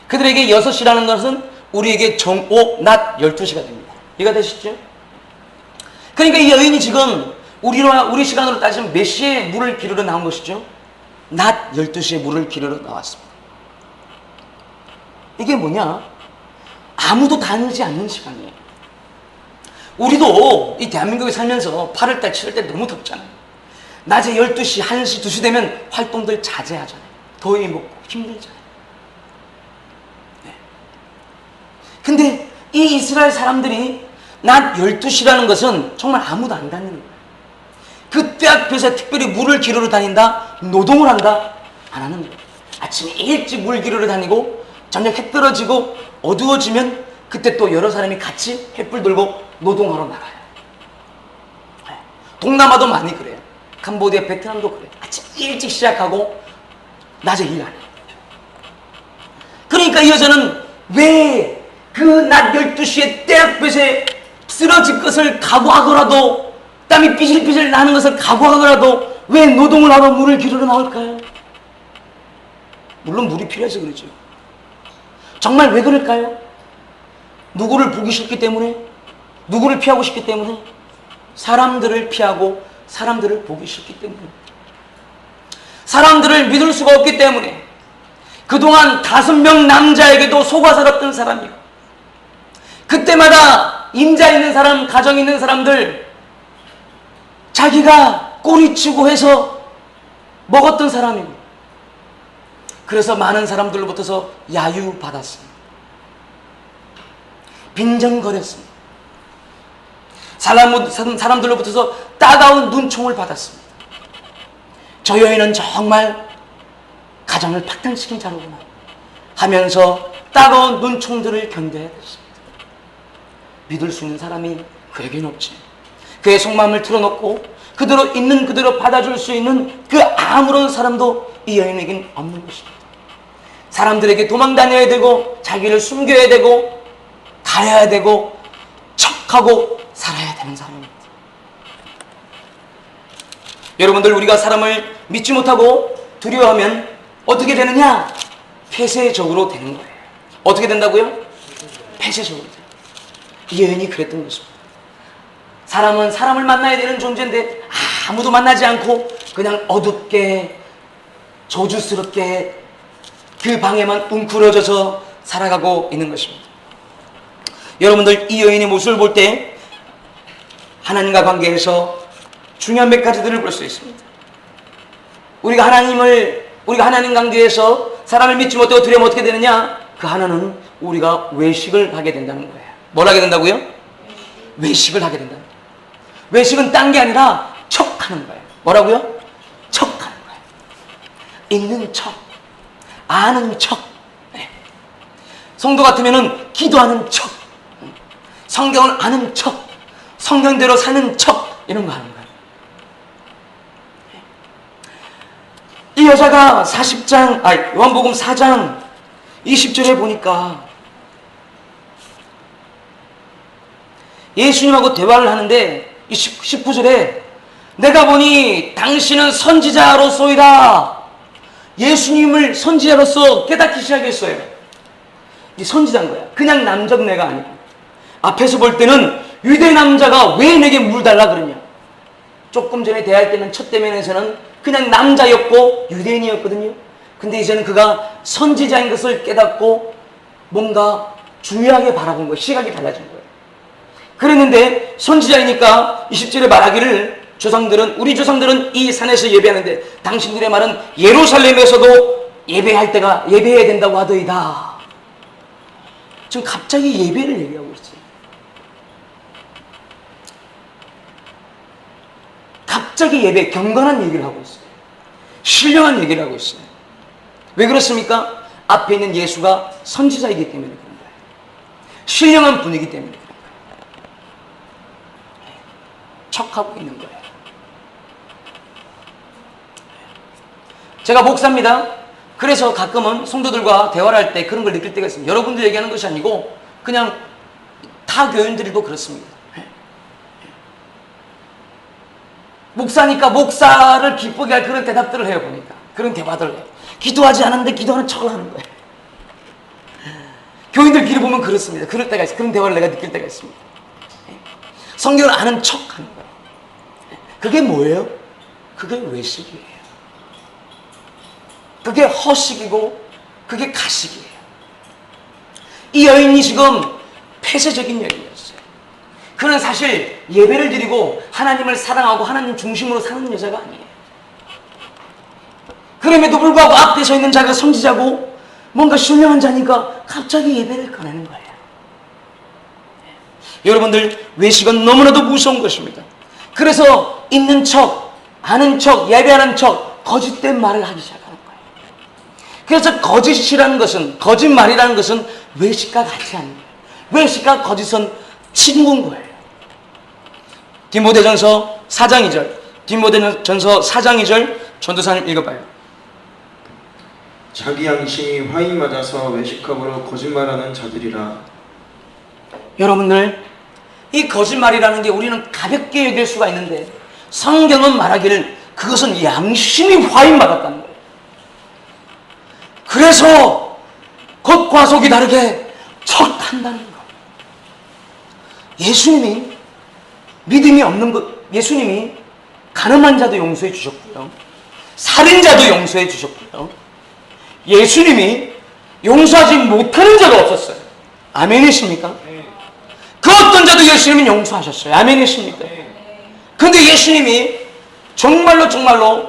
그들에게 6시라는 것은 우리에게 정오 낮 12시가 됩니다. 이해가 되시죠? 그러니까 이 여인이 지금 우리 시간으로 따지면 몇 시에 물을 기르러 나온 것이죠? 낮 12시에 물을 기르러 나왔습니다. 이게 뭐냐? 아무도 다니지 않는 시간이에요. 우리도 이 대한민국에 살면서 8월달, 7월달 너무 덥잖아요. 낮에 12시, 1시, 2시 되면 활동들 자제하잖아요. 더위 먹고 힘들잖아요. 네. 근데 이 이스라엘 사람들이 낮 12시라는 것은 정말 아무도 안 다니는 거예요. 그때 앞에서 특별히 물을 기르러 다닌다? 노동을 한다? 안 하는 거예요. 아침에 일찍 물 기르러 다니고 저녁 해 떨어지고 어두워지면 그때 또 여러 사람이 같이 횃불 들고 노동하러 나가요. 네. 동남아도 많이 그래요. 캄보디아, 베트남도 그래요. 아침 일찍 시작하고 낮에 일 안 해요. 그러니까 이 여자는 왜 그 낮 12시에 때 앞에서 쓰러질 것을 각오하더라도 땀이 삐질삐질 나는 것을 각오하더라도 왜 노동을 하러 물을 기르러 나올까요? 물론 물이 필요해서 그러죠. 정말 왜 그럴까요? 누구를 보기 싫기 때문에? 누구를 피하고 싶기 때문에? 사람들을 피하고 사람들을 보기 싫기 때문에, 사람들을 믿을 수가 없기 때문에, 그동안 5명 남자에게도 속아 살았던 사람이고 그때마다 임자 있는 사람, 가정 있는 사람들 자기가 꼬리치고 해서 먹었던 사람이고, 그래서 많은 사람들로부터서 야유받았습니다. 빈정거렸습니다. 사람들로부터서 따가운 눈총을 받았습니다. 저 여인은 정말 가정을 파탄시킨 자로구나 하면서 따가운 눈총들을 견뎌야 됐습니다. 믿을 수 있는 사람이 그에게는 없지. 그의 속마음을 틀어놓고 그대로 있는 그대로 받아줄 수 있는 그 아무런 사람도 이 여인에겐 없는 것입니다. 사람들에게 도망 다녀야 되고 자기를 숨겨야 되고 가려야 되고 척하고 살아야 되는 사람입니다. 여러분들, 우리가 사람을 믿지 못하고 두려워하면 어떻게 되느냐? 폐쇄적으로 되는 거예요. 어떻게 된다고요? 폐쇄적으로 돼요. 이 여인이 그랬던 것입니다. 사람은 사람을 만나야 되는 존재인데 아무도 만나지 않고 그냥 어둡게 저주스럽게 그 방에만 웅크러져서 살아가고 있는 것입니다. 여러분들, 이 여인의 모습을 볼 때 하나님과 관계에서 중요한 몇 가지들을 볼 수 있습니다. 우리가 하나님 관계에서 사람을 믿지 못하고 두려우면 어떻게 되느냐? 그 하나는 우리가 외식을 하게 된다는 거예요. 뭘 하게 된다고요? 외식을 하게 된다. 외식은 딴 게 아니라 척하는 거예요. 뭐라고요? 척하는 거예요. 있는 척, 아는 척. 네. 성도 같으면은 기도하는 척, 성경을 아는 척, 성경대로 사는 척, 이런 거 하는 거예요. 이 여자가 요한복음 4장 20절에 보니까 예수님하고 대화를 하는데 19절에 내가 보니 당신은 선지자로소이다. 예수님을 선지자로서 깨닫기 시작했어요. 이 선지자인 거야. 그냥 남정네가 아니고. 앞에서 볼 때는 유대 남자가 왜 내게 물 달라 그러냐. 조금 전에 대할 때는 첫 대면에서는 그냥 남자였고 유대인이었거든요. 근데 이제는 그가 선지자인 것을 깨닫고 뭔가 중요하게 바라본 거예요. 시각이 달라진 거예요. 그랬는데 선지자이니까 20절에 말하기를 우리 조상들은 이 산에서 예배하는데 당신들의 말은 예루살렘에서도 예배해야 된다고 하더이다. 지금 갑자기 예배를 얘기하고 있어요. 갑자기 예배, 경건한 얘기를 하고 있어요. 신령한 얘기를 하고 있어요. 왜 그렇습니까? 앞에 있는 예수가 선지자이기 때문에 그런 거예요. 신령한 분이기 때문에 그런 거예요. 척하고 있는 거예요. 제가 목사입니다. 그래서 가끔은 성도들과 대화를 할 때 그런 걸 느낄 때가 있습니다. 여러분들 얘기하는 것이 아니고 그냥 타 교인들도 그렇습니다. 목사니까 목사를 기쁘게 할 그런 대답들을 해요. 보니까 그런 대화들을 해요. 기도하지 않았는데 기도하는 척을 하는 거예요. 교인들끼리 보면 그렇습니다. 그럴 때가 있어요. 그런 대화를 내가 느낄 때가 있습니다. 성경을 아는 척 하는 거예요. 그게 뭐예요? 그게 외식이에요. 그게 허식이고 그게 가식이에요. 이 여인이 지금 폐쇄적인 여인이었어요. 그는 사실 예배를 드리고 하나님을 사랑하고 하나님 중심으로 사는 여자가 아니에요. 그럼에도 불구하고 앞에 서 있는 자가 선지자고 뭔가 신령한 자니까 갑자기 예배를 꺼내는 거예요. 여러분들, 외식은 너무나도 무서운 것입니다. 그래서 있는 척, 아는 척, 예배하는 척, 거짓된 말을 하기 시작합니다. 그래서 거짓말이라는 것은 외식과 같이 하는 거예요. 외식과 거짓은 친구인 거예요. 디모데전서 4장 2절 전도사님 읽어봐요. 자기 양심이 화이 맞아서 외식함으로 거짓말하는 자들이라. 여러분들, 이 거짓말이라는 게 우리는 가볍게 여길 수가 있는데 성경은 말하기를 그것은 양심이 화이 맞았다는 거예요. 그래서 겉과 속이 다르게 척한다는 거. 예수님이 믿음이 없는 것, 예수님이 가늠한 자도 용서해 주셨고요. 살인자도 용서해 주셨고요. 예수님이 용서하지 못하는 자도 없었어요. 아멘이십니까? 그 어떤 자도 예수님은 용서하셨어요. 아멘이십니까? 그런데 예수님이 정말로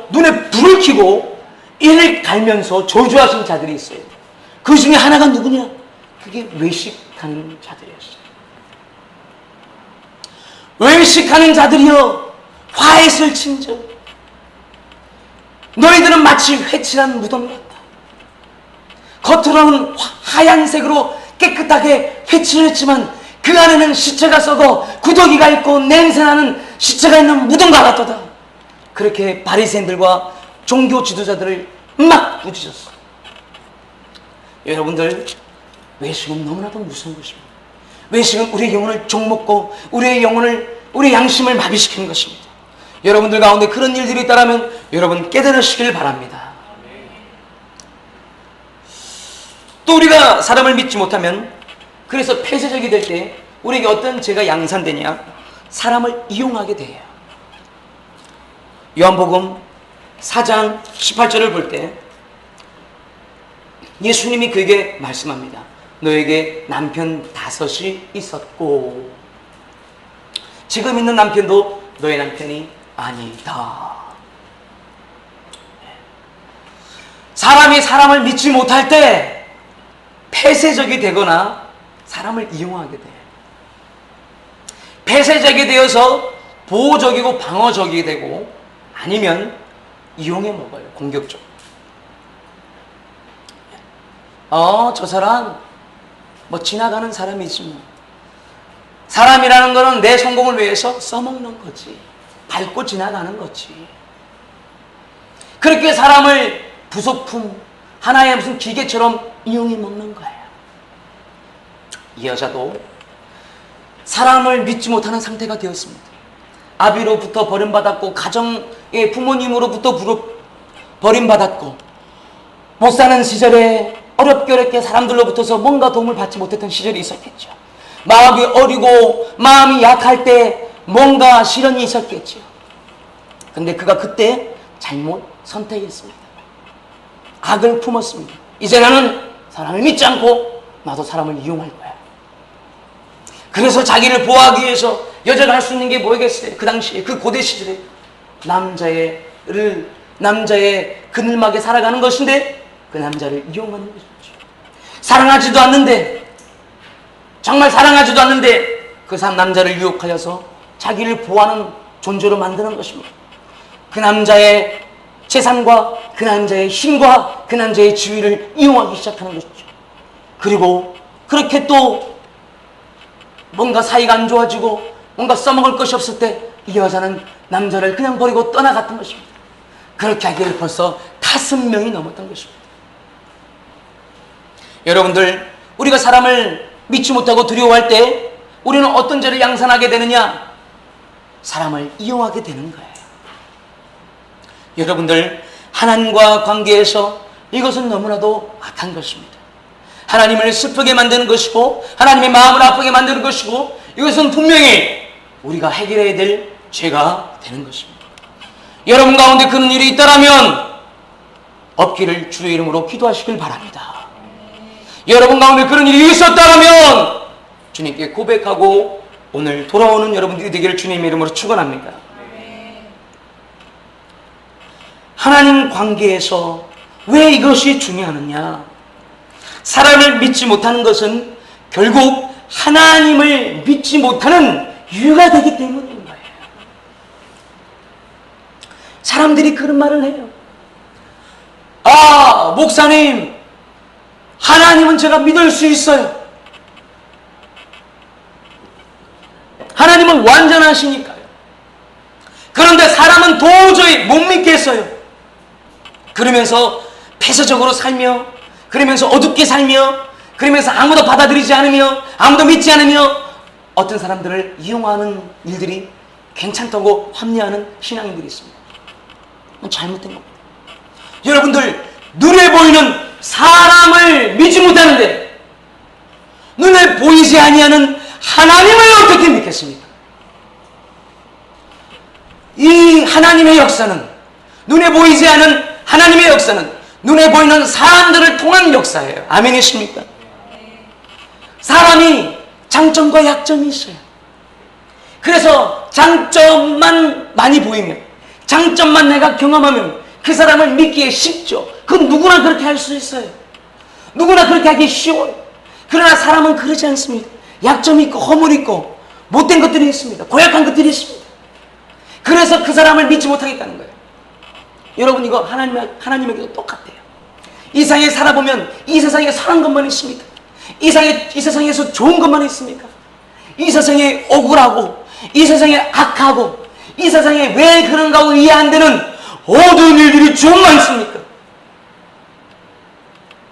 눈에 불을 켜고 이를 갈면서 저주하신 자들이 있어요. 그 중에 하나가 누구냐? 그게 외식하는 자들이었어요. 외식하는 자들이여, 화해를 친저. 너희들은 마치 회칠한 무덤 같다. 겉으로는 하얀색으로 깨끗하게 회칠을 했지만 그 안에는 시체가 썩어 구더기가 있고 냄새나는 시체가 있는 무덤과 같도다. 그렇게 바리새인들과 종교 지도자들을 막 꾸짖었어. 여러분들, 외식은 너무나도 무서운 것입니다. 외식은 우리의 영혼을 종먹고 우리의 양심을 마비시키는 것입니다. 여러분들 가운데 그런 일들이 있다면 여러분 깨달으시길 바랍니다. 또 우리가 사람을 믿지 못하면, 그래서 폐쇄적이 될 때 우리에게 어떤 죄가 양산되냐? 사람을 이용하게 돼요. 요한복음 4장 18절을 볼 때 예수님이 그에게 말씀합니다. 너에게 남편 5이 있었고 지금 있는 남편도 너의 남편이 아니다. 사람이 사람을 믿지 못할 때 폐쇄적이 되거나 사람을 이용하게 돼요. 폐쇄적이 되어서 보호적이고 방어적이 되고, 아니면 이용해 먹어요. 공격적. 저 사람 뭐 지나가는 사람이지 뭐. 사람이라는 것은 내 성공을 위해서 써먹는 거지. 밟고 지나가는 거지. 그렇게 사람을 부속품, 하나의 무슨 기계처럼 이용해 먹는 거예요. 이 여자도 사람을 믿지 못하는 상태가 되었습니다. 아비로부터 버림받았고, 가정의 부모님으로부터 버림받았고, 못 사는 시절에 어렵게 사람들로부터서 뭔가 도움을 받지 못했던 시절이 있었겠죠. 마음이 어리고 마음이 약할 때 뭔가 시련이 있었겠죠. 근데 그가 그때 잘못 선택했습니다. 악을 품었습니다. 이제 나는 사람을 믿지 않고 나도 사람을 이용할 거야. 그래서 자기를 보호하기 위해서 여자가 할 수 있는 게 뭐겠어요? 그 당시에, 그 고대 시절에 남자의 그늘막에 살아가는 것인데 그 남자를 이용하는 것이죠. 사랑하지도 않는데, 정말 사랑하지도 않는데 그 남자를 유혹하여서 자기를 보호하는 존재로 만드는 것입니다. 그 남자의 재산과 그 남자의 힘과 그 남자의 지위를 이용하기 시작하는 것이죠. 그리고 그렇게 또 뭔가 사이가 안 좋아지고 뭔가 써먹을 것이 없을 때 이 여자는 남자를 그냥 버리고 떠나갔던 것입니다. 그렇게 하기를 벌써 5명이 넘었던 것입니다. 여러분들, 우리가 사람을 믿지 못하고 두려워할 때 우리는 어떤 죄를 양산하게 되느냐? 사람을 이용하게 되는 거예요. 여러분들, 하나님과 관계에서 이것은 너무나도 악한 것입니다. 하나님을 슬프게 만드는 것이고 하나님의 마음을 아프게 만드는 것이고, 이것은 분명히 우리가 해결해야 될 죄가 되는 것입니다. 여러분 가운데 그런 일이 있다라면 없기를 주의 이름으로 기도하시길 바랍니다. 여러분 가운데 그런 일이 있었다라면 주님께 고백하고 오늘 돌아오는 여러분들이 되기를 주님의 이름으로 축원합니다. 하나님 관계에서 왜 이것이 중요하느냐? 사람을 믿지 못하는 것은 결국 하나님을 믿지 못하는 이유가 되기 때문인 거예요. 사람들이 그런 말을 해요. 아, 목사님, 하나님은 제가 믿을 수 있어요. 하나님은 완전하시니까요. 그런데 사람은 도저히 못 믿겠어요. 그러면서 폐쇄적으로 살며, 그러면서 어둡게 살며, 그러면서 아무도 받아들이지 않으며, 아무도 믿지 않으며 어떤 사람들을 이용하는 일들이 괜찮다고 합리하는 신앙인들이 있습니다. 잘못된 겁니다. 여러분들, 눈에 보이는 사람을 믿지 못하는데 눈에 보이지 아니하는 하나님을 어떻게 믿겠습니까? 이 하나님의 역사는, 눈에 보이지 않은 하나님의 역사는 눈에 보이는 사람들을 통한 역사예요. 아멘이십니까? 사람이 장점과 약점이 있어요. 그래서 장점만 많이 보이면, 장점만 내가 경험하면 그 사람을 믿기에 쉽죠. 그건 누구나 그렇게 할 수 있어요. 누구나 그렇게 하기 쉬워요. 그러나 사람은 그러지 않습니다. 약점이 있고 허물이 있고 못된 것들이 있습니다. 고약한 것들이 있습니다. 그래서 그 사람을 믿지 못하겠다는 거예요. 여러분, 이거 하나님에게도 똑같아요. 이 세상에 살아보면 이 세상에 선한 것만 있습니까? 이 세상에서 좋은 것만 있습니까? 이 세상에 억울하고, 이 세상에 악하고, 이 세상에 왜 그런가 하고 이해 안 되는 어두운 일들이 좀 많습니까?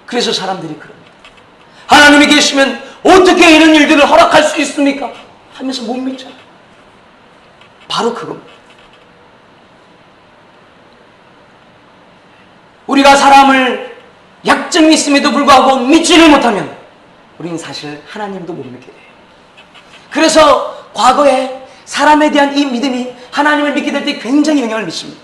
그래서 사람들이 그럽니다. 하나님이 계시면 어떻게 이런 일들을 허락할 수 있습니까? 하면서 못 믿잖아요. 바로 그겁니다. 우리가 사람을 약점이 있음에도 불구하고 믿지를 못하면 우리는 사실 하나님도 못 믿게 돼요. 그래서 과거에 사람에 대한 이 믿음이 하나님을 믿게 될 때 굉장히 영향을 미칩니다.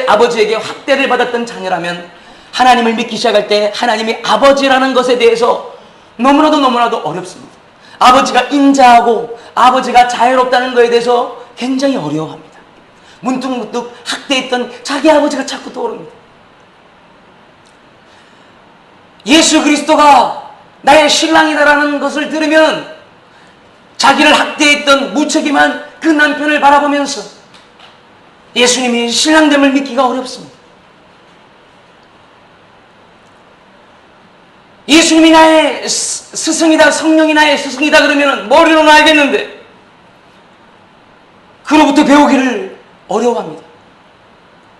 아버지에게 학대를 받았던 자녀라면 하나님을 믿기 시작할 때 하나님이 아버지라는 것에 대해서 너무나도 어렵습니다. 아버지가 인자하고 아버지가 자유롭다는 것에 대해서 굉장히 어려워합니다. 문득문득 학대했던 자기 아버지가 자꾸 떠오릅니다. 예수 그리스도가 나의 신랑이다라는 것을 들으면 자기를 학대했던 무책임한 그 남편을 바라보면서 예수님이 신랑됨을 믿기가 어렵습니다. 예수님이 나의 스승이다, 성령이 나의 스승이다 그러면 머리로는 알겠는데 그로부터 배우기를 어려워합니다.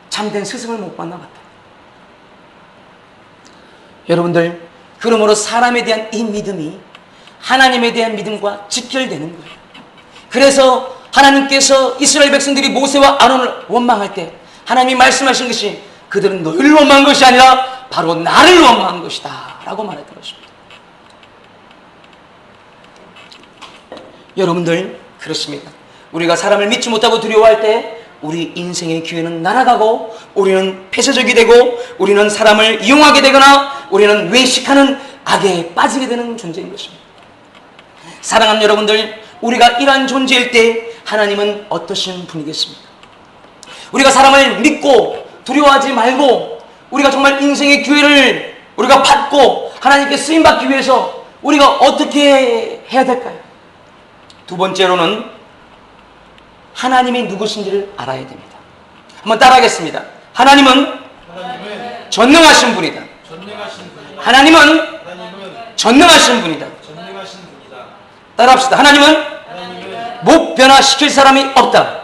참된 스승을 못 만나봤다. 여러분들, 그러므로 사람에 대한 이 믿음이 하나님에 대한 믿음과 직결되는 거예요. 그래서 하나님께서 이스라엘 백성들이 모세와 아론을 원망할 때 하나님이 말씀하신 것이 그들은 너희를 원망한 것이 아니라 바로 나를 원망한 것이다 라고 말했던 것입니다. 여러분들, 그렇습니다. 우리가 사람을 믿지 못하고 두려워할 때 우리 인생의 기회는 날아가고 우리는 폐쇄적이 되고 우리는 사람을 이용하게 되거나 우리는 외식하는 악에 빠지게 되는 존재인 것입니다. 사랑하는 여러분들, 우리가 이러한 존재일 때 하나님은 어떠신 분이겠습니까? 우리가 사람을 믿고 두려워하지 말고 우리가 정말 인생의 기회를 우리가 받고 하나님께 쓰임받기 위해서 우리가 어떻게 해야 될까요? 두 번째로는 하나님이 누구신지를 알아야 됩니다. 한번 따라하겠습니다. 하나님은 전능하신 분이다. 하나님은 전능하신 분이다. 따라합시다. 하나님은 못 변화시킬 사람이 없다.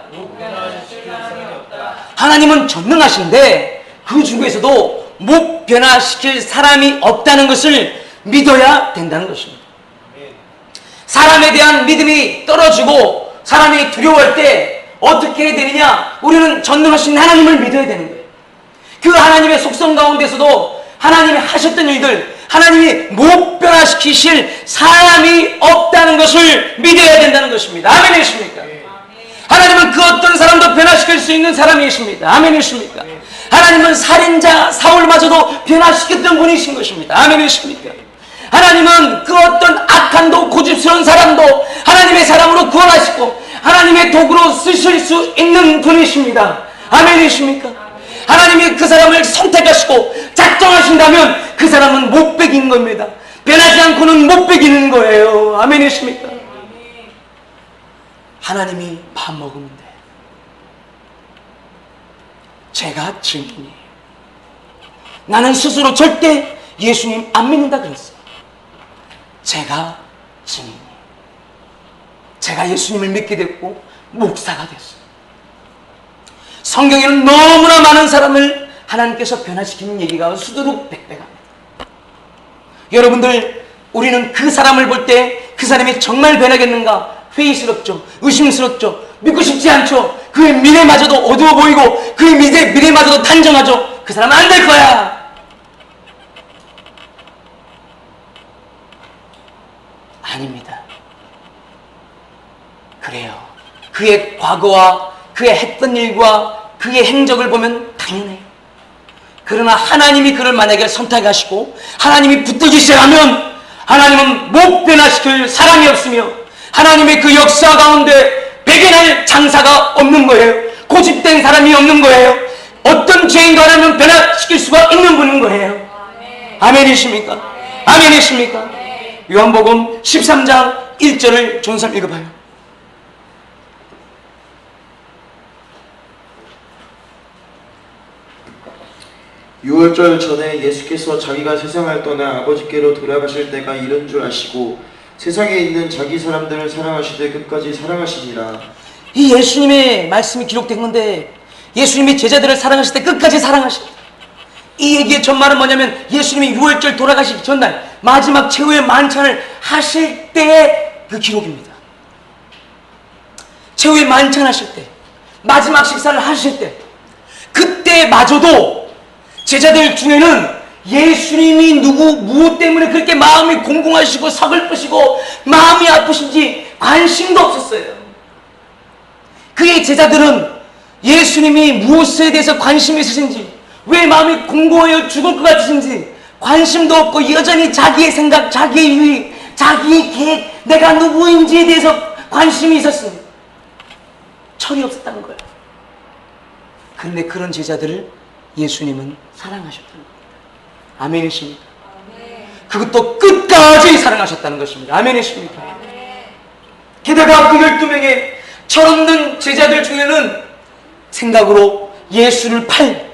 하나님은 전능하신데 그 중에서도 못 변화시킬 사람이 없다는 것을 믿어야 된다는 것입니다. 사람에 대한 믿음이 떨어지고 사람이 두려워할 때 어떻게 해야 되느냐? 우리는 전능하신 하나님을 믿어야 되는 거예요. 그 하나님의 속성 가운데서도 하나님이 하셨던 일들, 하나님이 못 변화시키실 사람이 없다는 것을 믿어야 된다는 것입니다. 아멘이십니까? 하나님은 그 어떤 사람도 변화시킬 수 있는 사람이십니다. 아멘이십니까? 하나님은 살인자 사울마저도 변화시켰던 분이신 것입니다. 아멘이십니까? 하나님은 그 어떤 악한도 고집스러운 사람도 하나님의 사람으로 구원하시고 하나님의 도구로 쓰실 수 있는 분이십니다. 아멘이십니까? 하나님이 그 사람을 선택하시고 작정하신다면 그 사람은 못 베긴 겁니다. 변하지 않고는 못 베기는 거예요. 아멘이십니까? 하나님이 밥 먹으면 제가 증인이에요. 나는 스스로 절대 예수님 안 믿는다 그랬어요. 제가 증인이에요. 제가 예수님을 믿게 됐고 목사가 됐어요. 성경에는 너무나 많은 사람을 하나님께서 변화시키는 얘기가 수두룩백백합니다. 여러분들, 우리는 그 사람을 볼 때 그 사람이 정말 변하겠는가 회의스럽죠. 의심스럽죠. 믿고 싶지 않죠. 그의 미래마저도 어두워 보이고 그의 미래마저도 단정하죠. 그 사람은 안 될 거야. 아닙니다. 그래요. 그의 과거와 그의 했던 일과 그의 행적을 보면 당연해요. 그러나 하나님이 그를 만약에 선택하시고 하나님이 붙들기 시작하면 하나님은 못 변화시킬 사람이 없으며 하나님의 그 역사 가운데 배견할 장사가 없는 거예요. 고집된 사람이 없는 거예요. 어떤 죄인도 하나님은 변화시킬 수가 있는 분인 거예요. 아멘이십니까? 아멘이십니까? 요한복음 13장 1절을 존삼 읽어봐요. 유월절 전에 예수께서 자기가 세상을 떠나 아버지께로 돌아가실 때가 이른 줄 아시고 세상에 있는 자기 사람들을 사랑하시되 끝까지 사랑하시니라. 이 예수님의 말씀이 기록된 건데 예수님이 제자들을 사랑하실 때 끝까지 사랑하십니다. 이 얘기의 전말은 뭐냐면 예수님이 유월절 돌아가시기 전날 마지막 최후의 만찬을 하실 때의 그 기록입니다. 최후의 만찬 하실 때 마지막 식사를 하실 때 그때마저도 제자들 중에는 예수님이 무엇 때문에 그렇게 마음이 공공하시고 서글프시고 마음이 아프신지 관심도 없었어요. 그의 제자들은 예수님이 무엇에 대해서 관심이 있으신지, 왜 마음이 공고하여 죽을 것 같으신지 관심도 없고 여전히 자기의 생각, 자기의 유익, 자기의 계획, 내가 누구인지에 대해서 관심이 있었습니다. 철이 없었다는 거예요. 그런데 그런 제자들을 예수님은 사랑하셨다는 겁니다. 아멘이십니까? 그것도 끝까지 사랑하셨다는 것입니다. 아멘이십니까? 게다가 그 12명의 철없는 제자들 중에는 생각으로 예수를 팔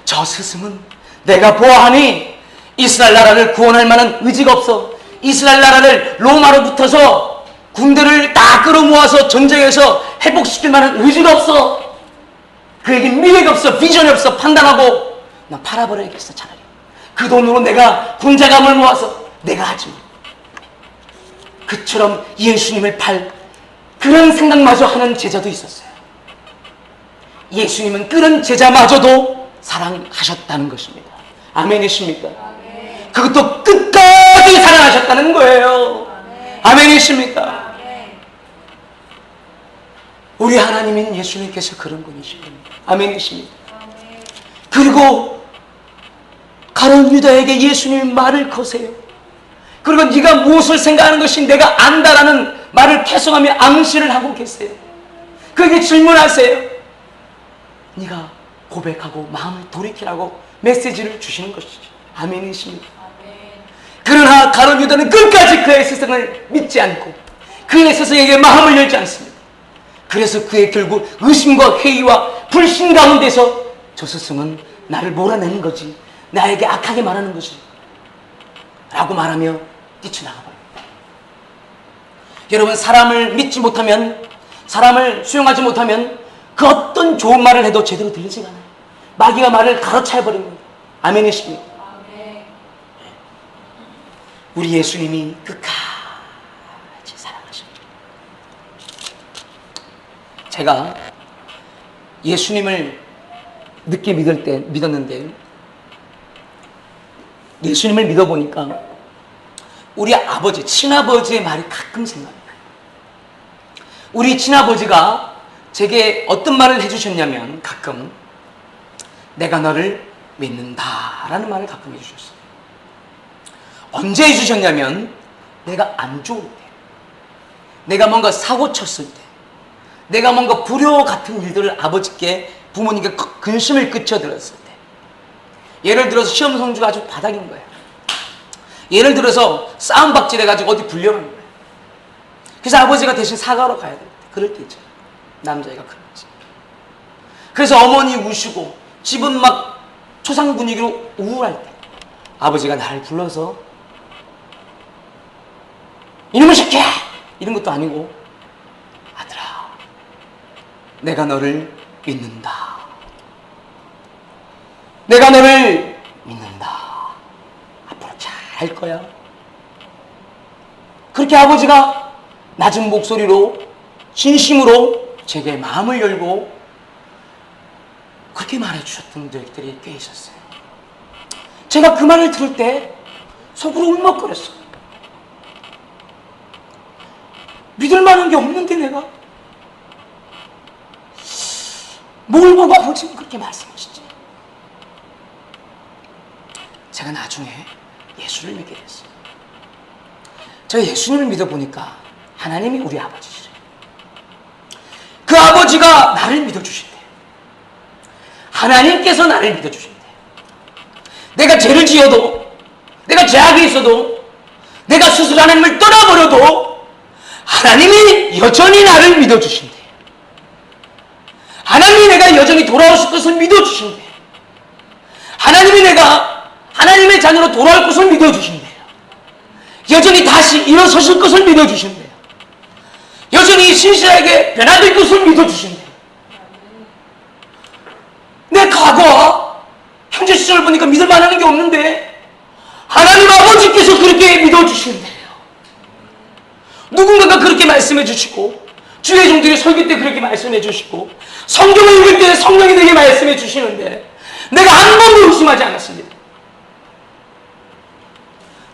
저 스승은 내가 보아하니 이스라엘 나라를 구원할 만한 의지가 없어. 이스라엘 나라를 로마로부터서 군대를 다 끌어모아서 전쟁에서 회복시킬 만한 의지가 없어. 그에게 미래가 없어. 비전이 없어. 판단하고 나 팔아버려야겠어. 차라리 그 돈으로 내가 군자감을 모아서 내가 하지 뭐. 그처럼 예수님을 팔 그런 생각마저 하는 제자도 있었어요. 예수님은 그런 제자마저도 사랑하셨다는 것입니다. 아멘이십니까? 아멘. 그것도 끝까지 사랑하셨다는 거예요. 아멘이십니까? 아멘. 우리 하나님인 예수님께서 그런 분이십니다. 아멘이십니까? 아멘. 그리고 가룟 유다에게 예수님이 말을 거세요. 그리고 네가 무엇을 생각하는 것이 내가 안다라는 말을 계속하며 암시를 하고 계세요. 그에게 질문하세요. 네가 고백하고 마음을 돌이키라고 메시지를 주시는 것이죠. 아멘이십니까? 아멘. 그러나 가룟 유다는 끝까지 그의 스승을 믿지 않고 그의 스승에게 마음을 열지 않습니다. 그래서 그의 결국 의심과 회의와 불신 가운데서 저 스승은 나를 몰아내는 거지, 나에게 악하게 말하는 거지 라고 말하며 뛰쳐나가버립니다. 여러분, 사람을 믿지 못하면, 사람을 수용하지 못하면 그 어떤 좋은 말을 해도 제대로 들리지가 않아요. 마귀가 말을 가로차버립니다. 아멘이십니까? 아멘. 우리 예수님이 끝까지 사랑하셨죠. 제가 예수님을 늦게 믿었는데 예수님을 믿어보니까 우리 아버지, 친아버지의 말이 가끔 생각나요. 우리 친아버지가 제게 어떤 말을 해주셨냐면 가끔 내가 너를 믿는다 라는 말을 가끔 해주셨어요. 언제 해주셨냐면 내가 안 좋을 때, 내가 뭔가 사고 쳤을 때, 내가 뭔가 불효 같은 일들을 아버지께, 부모님께 근심을 끼쳐드렸을 때, 예를 들어서 시험 성적이 아주 바닥인 거예요. 예를 들어서 싸움박질 해가지고 어디 불려간 거예요. 그래서 아버지가 대신 사과하러 가야 돼요. 그럴 때 있잖아요. 남자애가 그런 거지. 그래서 어머니 우시고 집은 막 초상 분위기로 우울할 때 아버지가 나를 불러서 이놈의 새끼야! 이런 것도 아니고 아들아, 내가 너를 믿는다. 내가 너를 믿는다. 앞으로 잘 할 거야. 그렇게 아버지가 낮은 목소리로 진심으로 제게 마음을 열고 그렇게 말해주셨던 적들이 꽤 있었어요. 제가 그 말을 들을 때 속으로 울먹거렸어요. 믿을 만한 게 없는데 내가 뭘 보고 아버지는 그렇게 말씀하시지? 제가 나중에 예수를 믿게 됐어요. 제가 예수님을 믿어보니까 하나님이 우리 아버지시래요. 그 아버지가 나를 믿어주신대요. 하나님께서 나를 믿어주신대요. 내가 죄를 지어도, 내가 죄악이 있어도, 내가 스스로 하나님을 떠나버려도 하나님이 여전히 나를 믿어주신대요. 하나님이 내가 여전히 돌아오실 것을 믿어주신대요. 하나님이 내가 하나님의 자녀로 돌아올 것을 믿어주신대요. 여전히 다시 일어서실 것을 믿어주신대요. 여전히 신실하게 변화될 것을 믿어주신대요. 내 과거와 현재 시절을 보니까 믿을 만한 게 없는데 하나님 아버지께서 그렇게 믿어주신대요. 누군가가 그렇게 말씀해 주시고, 주의 종들이 설교 때 그렇게 말씀해 주시고, 성경을 읽을 때 성령이 내게 말씀해 주시는데 내가 한 번도 의심하지 않았습니다.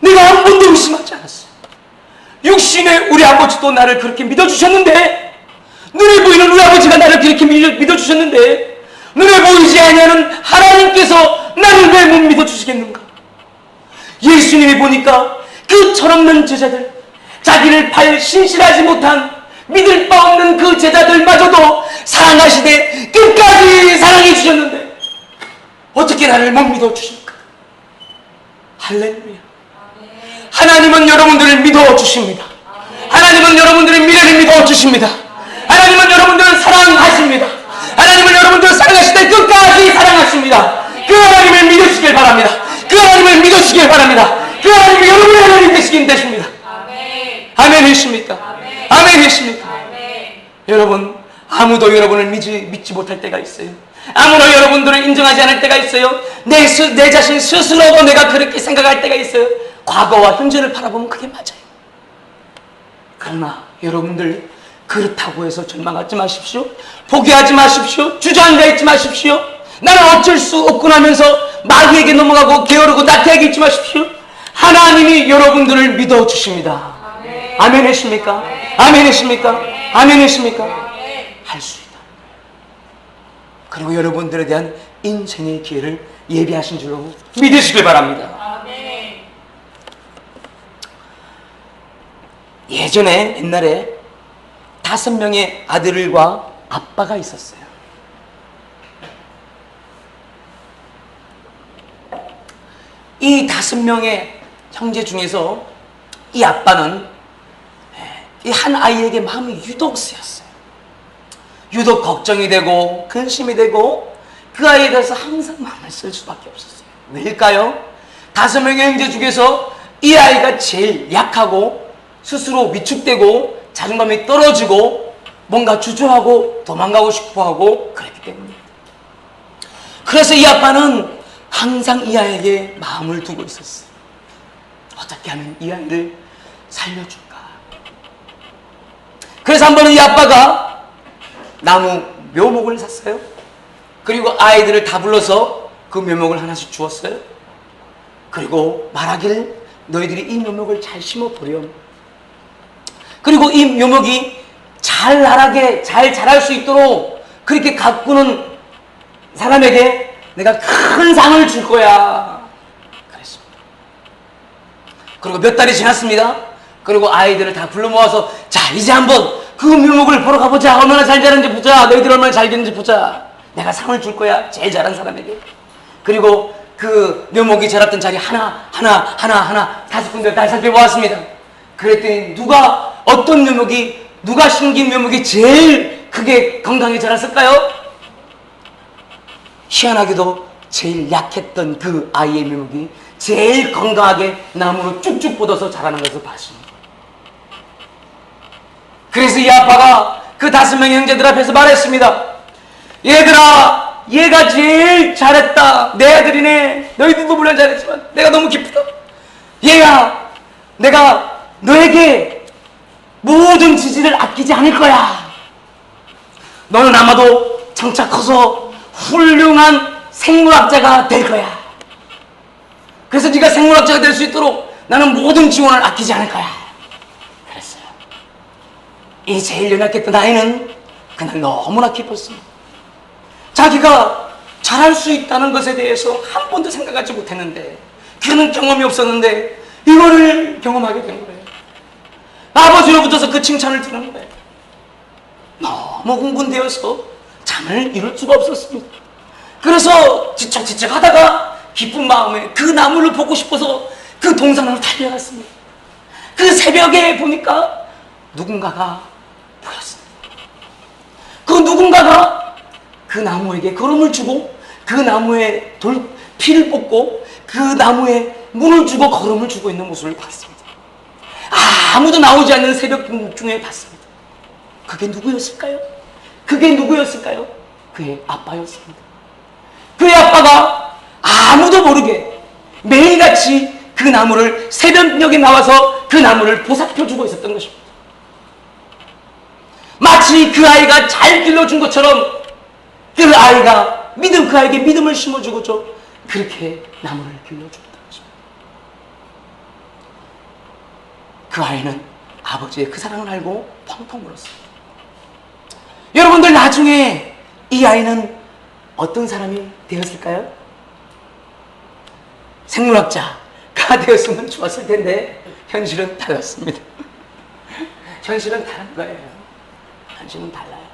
내가 한 번도 의심하지 않았어요. 육신의 우리 아버지도 나를 그렇게 믿어주셨는데, 눈에 보이는 우리 아버지가 나를 그렇게 믿어주셨는데, 눈에 보이지 아니하는 하나님께서 나를 왜 못 믿어주시겠는가? 예수님이 보니까 그 철없는 제자들, 자기를 팔 신실하지 못한 믿을 바 없는 그 제자들마저도 사랑하시되 끝까지 사랑해 주셨는데 어떻게 나를 못 믿어주십니까? 할렐루야. 하나님은 여러분들을 믿어주십니다. 하나님은 여러분들의 미래를 믿어주십니다. 하나님은 여러분들을 사랑하십니다. 하나님은 여러분들을 사랑하실 때 끝까지 사랑하십니다. 그 하나님을 믿으시길 바랍니다. 그 하나님을 믿으시길 바랍니다. 그 하나님이 여러분의 하나님 되시긴 되십니다. 아멘 했습니까? 아멘 했습니까? 여러분, 아무도 여러분을 믿지 못할 때가 있어요. 아무도 여러분들을 인정하지 않을 때가 있어요. 내 자신 스스로도 내가 그렇게 생각할 때가 있어요. 과거와 현재를 바라보면 그게 맞아요. 그러나 여러분들, 그렇다고 해서 절망하지 마십시오. 포기하지 마십시오. 주저앉아 있지 마십시오. 나는 어쩔 수 없구나 하면서 마귀에게 넘어가고 게으르고 나태하게 있지 마십시오. 하나님이 여러분들을 믿어주십니다. 아멘 했습니까? 아멘 했습니까? 아멘 했습니까? 할 수 있다. 그리고 여러분들에 대한 인생의 기회를 예비하신 줄로 믿으시길 바랍니다. 예전에 옛날에 5명의 아들과 아빠가 있었어요. 이 5명의 형제 중에서 이 아빠는 이 한 아이에게 마음이 유독 쓰였어요. 유독 걱정이 되고 근심이 되고 그 아이에 대해서 항상 마음을 쓸 수밖에 없었어요. 왜일까요? 5명의 형제 중에서 이 아이가 제일 약하고 스스로 위축되고 자존감이 떨어지고 뭔가 주저하고 도망가고 싶어하고 그랬기 때문입니다. 그래서 이 아빠는 항상 이 아이에게 마음을 두고 있었어요. 어떻게 하면 이 아이를 살려줄까? 그래서 한 번은 이 아빠가 나무 묘목을 샀어요. 그리고 아이들을 다 불러서 그 묘목을 하나씩 주었어요. 그리고 말하길 너희들이 이 묘목을 잘 심어보렴. 그리고 이 묘목이 잘 나라게 잘 자랄 수 있도록 그렇게 가꾸는 사람에게 내가 큰 상을 줄 거야. 그랬습니다. 그리고 몇 달이 지났습니다. 그리고 아이들을 다 불러 모아서 자, 이제 한번 그 묘목을 보러 가보자. 얼마나 잘 자랐는지 보자. 너희들 얼마나 잘 됐는지 보자. 내가 상을 줄 거야. 제일 잘한 사람에게. 그리고 그 묘목이 자랐던 자리 하나 5군데 다 살펴보았습니다. 그랬더니 어떤 묘목이, 누가 심긴 묘목이 제일 크게 건강히 자랐을까요? 희한하게도 제일 약했던 그 아이의 묘목이 제일 건강하게 나무로 쭉쭉 뻗어서 자라는 것을 봤습니다. 그래서 이 아빠가 그 5명의 형제들 앞에서 말했습니다. 얘들아, 얘가 제일 잘했다. 내 아들이네. 너희들도 물론 잘했지만 내가 너무 기쁘다. 얘야, 내가 너에게 모든 지지를 아끼지 않을 거야. 너는 아마도 장차 커서 훌륭한 생물학자가 될 거야. 그래서 네가 생물학자가 될 수 있도록 나는 모든 지원을 아끼지 않을 거야. 그랬어요. 이 제일 연약했던 아이는 그날 너무나 기뻤습니다. 자기가 잘할 수 있다는 것에 대해서 한 번도 생각하지 못했는데, 그는 경험이 없었는데 이거를 경험하게 된 거예요. 아버지로부터 그 칭찬을 들은 거예요. 너무 흥분되어서 잠을 이룰 수가 없었습니다. 그래서 지척지척 하다가 기쁜 마음에 그 나무를 보고 싶어서 그 동산으로 달려갔습니다. 그 새벽에 보니까 누군가가 보였습니다. 그 누군가가 그 나무에게 걸음을 주고 그 나무에 피를 뽑고 그 나무에 물을 주고 걸음을 주고 있는 모습을 봤습니다. 아무도 나오지 않는 새벽 중에 봤습니다. 그게 누구였을까요? 그게 누구였을까요? 그의 아빠였습니다. 그의 아빠가 아무도 모르게 매일같이 그 나무를 새벽녘에 나와서 그 나무를 보살펴주고 있었던 것입니다. 마치 그 아이가 잘 길러준 것처럼 그 아이에게 믿음을 심어주고 그렇게 나무를 길러줬다는 것입니다. 그 아이는 아버지의 그 사랑을 알고 펑펑 울었습니다. 여러분들, 나중에 이 아이는 어떤 사람이 되었을까요? 생물학자가 되었으면 좋았을 텐데 현실은 달랐습니다. 현실은 다른 거예요. 현실은 달라요.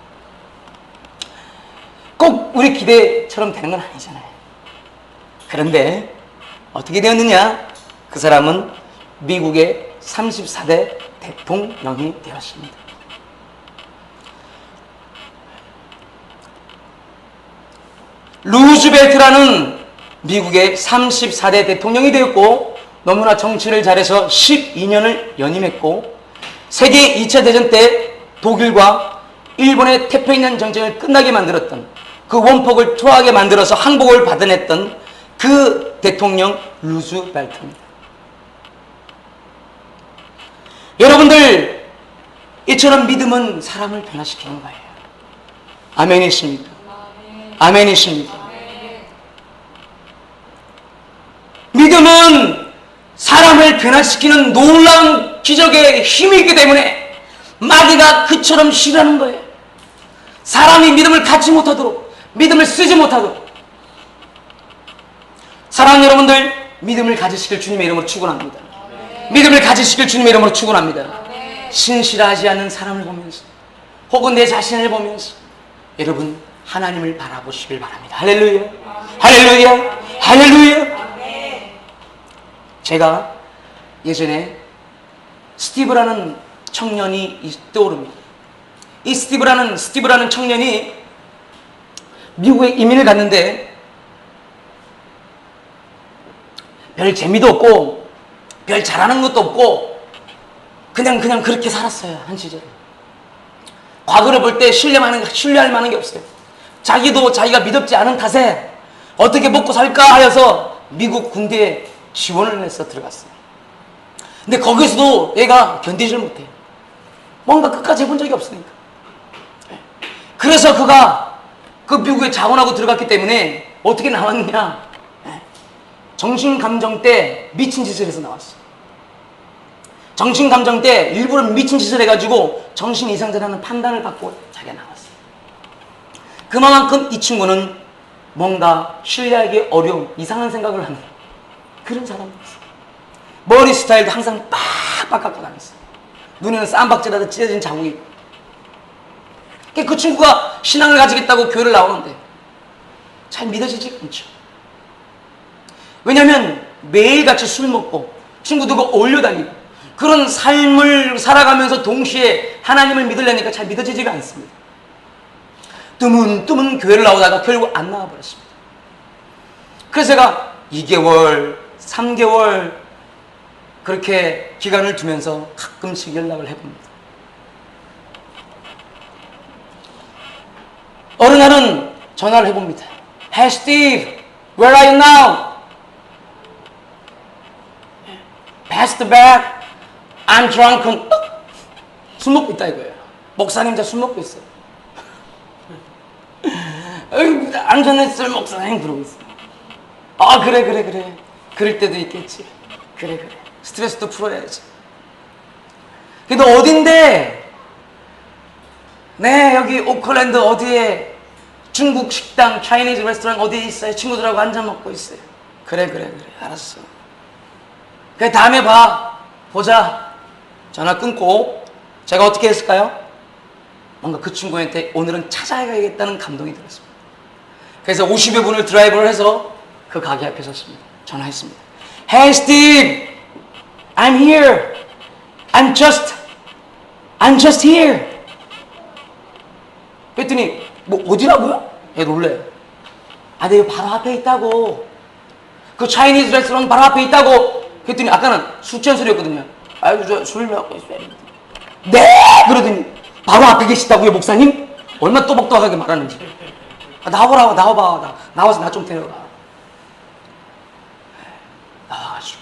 꼭 우리 기대처럼 되는 건 아니잖아요. 그런데 어떻게 되었느냐? 그 사람은 미국의 34대 대통령이 되었습니다. 루즈벨트라는 미국의 34대 대통령이 되었고 너무나 정치를 잘해서 12년을 연임했고 세계 2차 대전 때 독일과 일본의 태평양 전쟁을 끝나게 만들었던 그 원폭을 토하게 만들어서 항복을 받아냈던 그 대통령 루즈벨트입니다. 여러분들, 이처럼 믿음은 사람을 변화시키는 거예요. 아멘이십니까? 아멘이십니까? 믿음은 사람을 변화시키는 놀라운 기적의 힘이 있기 때문에 마귀가 그처럼 싫어하는 거예요. 사람이 믿음을 갖지 못하도록, 믿음을 쓰지 못하도록. 사랑하는 여러분들, 믿음을 가지시길 주님의 이름으로 축원합니다. 믿음을 가지시길 주님의 이름으로 축원합니다. 신실하지 않는 사람을 보면서 혹은 내 자신을 보면서 여러분 하나님을 바라보시길 바랍니다. 할렐루야, 할렐루야, 할렐루야. 제가 예전에 스티브라는 청년이 떠오릅니다. 이 스티브라는 청년이 미국에 이민을 갔는데 별 재미도 없고 별 잘하는 것도 없고 그냥 그렇게 살았어요. 한 시절. 과거를 볼 때 신뢰할 만한 게 없어요. 자기가 믿음지 않은 탓에 어떻게 먹고 살까 하여서 미국 군대에 지원을 해서 들어갔어요. 근데 거기서도 얘가 견디질 못해요. 뭔가 끝까지 해본 적이 없으니까. 그래서 그가 그 미국에 자원하고 들어갔기 때문에 어떻게 나왔느냐, 정신감정 때 미친 짓을 해서 나왔어요. 정신감정 때 일부러 미친 짓을 해가지고 정신 이상자라는 판단을 받고 자기가 나왔어요. 그만큼 이 친구는 뭔가 신뢰하기 어려운 이상한 생각을 하는 그런 사람이었어요. 머리 스타일도 항상 빡빡 깎고 다녔어요. 눈에는 쌈박질하다 찢어진 자국이 있고. 그 친구가 신앙을 가지겠다고 교회를 나오는데 잘 믿어지지가 않죠. 왜냐하면 매일같이 술 먹고 친구들과 어울려 다니고 그런 삶을 살아가면서 동시에 하나님을 믿으려니까 잘 믿어지지가 않습니다. 뜨문뜨문 교회를 나오다가 결국 안 나와버렸습니다. 그래서 제가 2개월, 3개월 그렇게 기간을 두면서 가끔씩 연락을 해봅니다. 어느 날은 전화를 해봅니다. Hey Steve, where are you now? Pass the bag. I'm drunk. 술 먹고 있다 이거예요. 목사님 저 술 먹고 있어요. 안전했어요 목사님 그러고 있어요. 아 그래. 그럴 때도 있겠지. 그래. 스트레스도 풀어야지. 근데 어딘데? 네 여기 오클랜드 어디에 중국 식당 차이니즈 레스토랑 어디에 있어요. 친구들하고 한잔 먹고 있어요. 그래 알았어. 그래 다음에 보자. 전화 끊고 제가 어떻게 했을까요? 뭔가 그 친구한테 오늘은 찾아가야겠다는 감동이 들었습니다. 그래서 50여 분을 드라이브를 해서 그 가게 앞에 섰습니다. 전화했습니다. Hey Steve, I'm here. I'm just here. 그랬더니 뭐 어디라고요? 얘 놀래요. 아, 내가 바로 앞에 있다고. 그 차이니즈 레스토랑 바로 앞에 있다고. 그랬더니 아까는 술 취한 소리였거든요. 아이고 저 술 먹고 있어요. 네! 그러더니 바로 앞에 계시다고요 목사님? 얼마나 또박또박하게 말하는지. 아, 나와봐. 나와서 나 좀 데려가. 나와가지고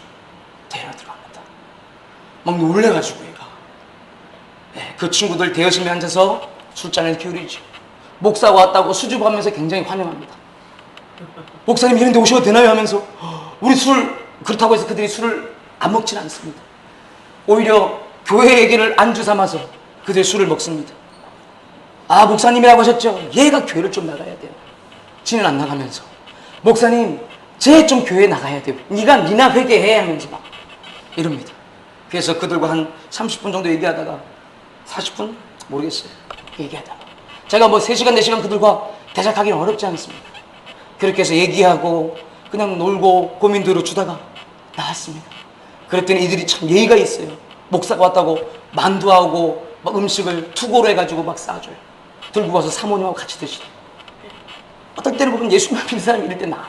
데려 들어갑니다. 막 놀래가지고 얘가. 네, 그 친구들 대여심에 앉아서 술잔을 기울이죠. 목사가 왔다고 수줍어하면서 굉장히 환영합니다. 목사님 이런 데 오셔도 되나요? 하면서 우리 술 그렇다고 해서 그들이 술을 안 먹진 않습니다. 오히려 교회 얘기를 안주 삼아서 그들이 술을 먹습니다. 아 목사님이라고 하셨죠? 얘가 교회를 좀 나가야 돼요. 지는 안 나가면서 목사님 쟤 좀 교회 나가야 돼요. 니나 회개해 하면서 막 이럽니다. 그래서 그들과 한 30분 정도 얘기하다가 40분? 모르겠어요. 얘기하다가 제가 뭐 3시간 4시간 그들과 대작하기는 어렵지 않습니다. 그렇게 해서 얘기하고 그냥 놀고 고민들을 주다가 나왔습니다. 그랬더니 이들이 참 예의가 있어요. 목사가 왔다고 만두하고 막 음식을 투고로 해가지고 막 싸줘요. 들고 와서 사모님하고 같이 드시죠. 어떨 때는 보면 예수만 믿는 사람이 이럴 때 나아.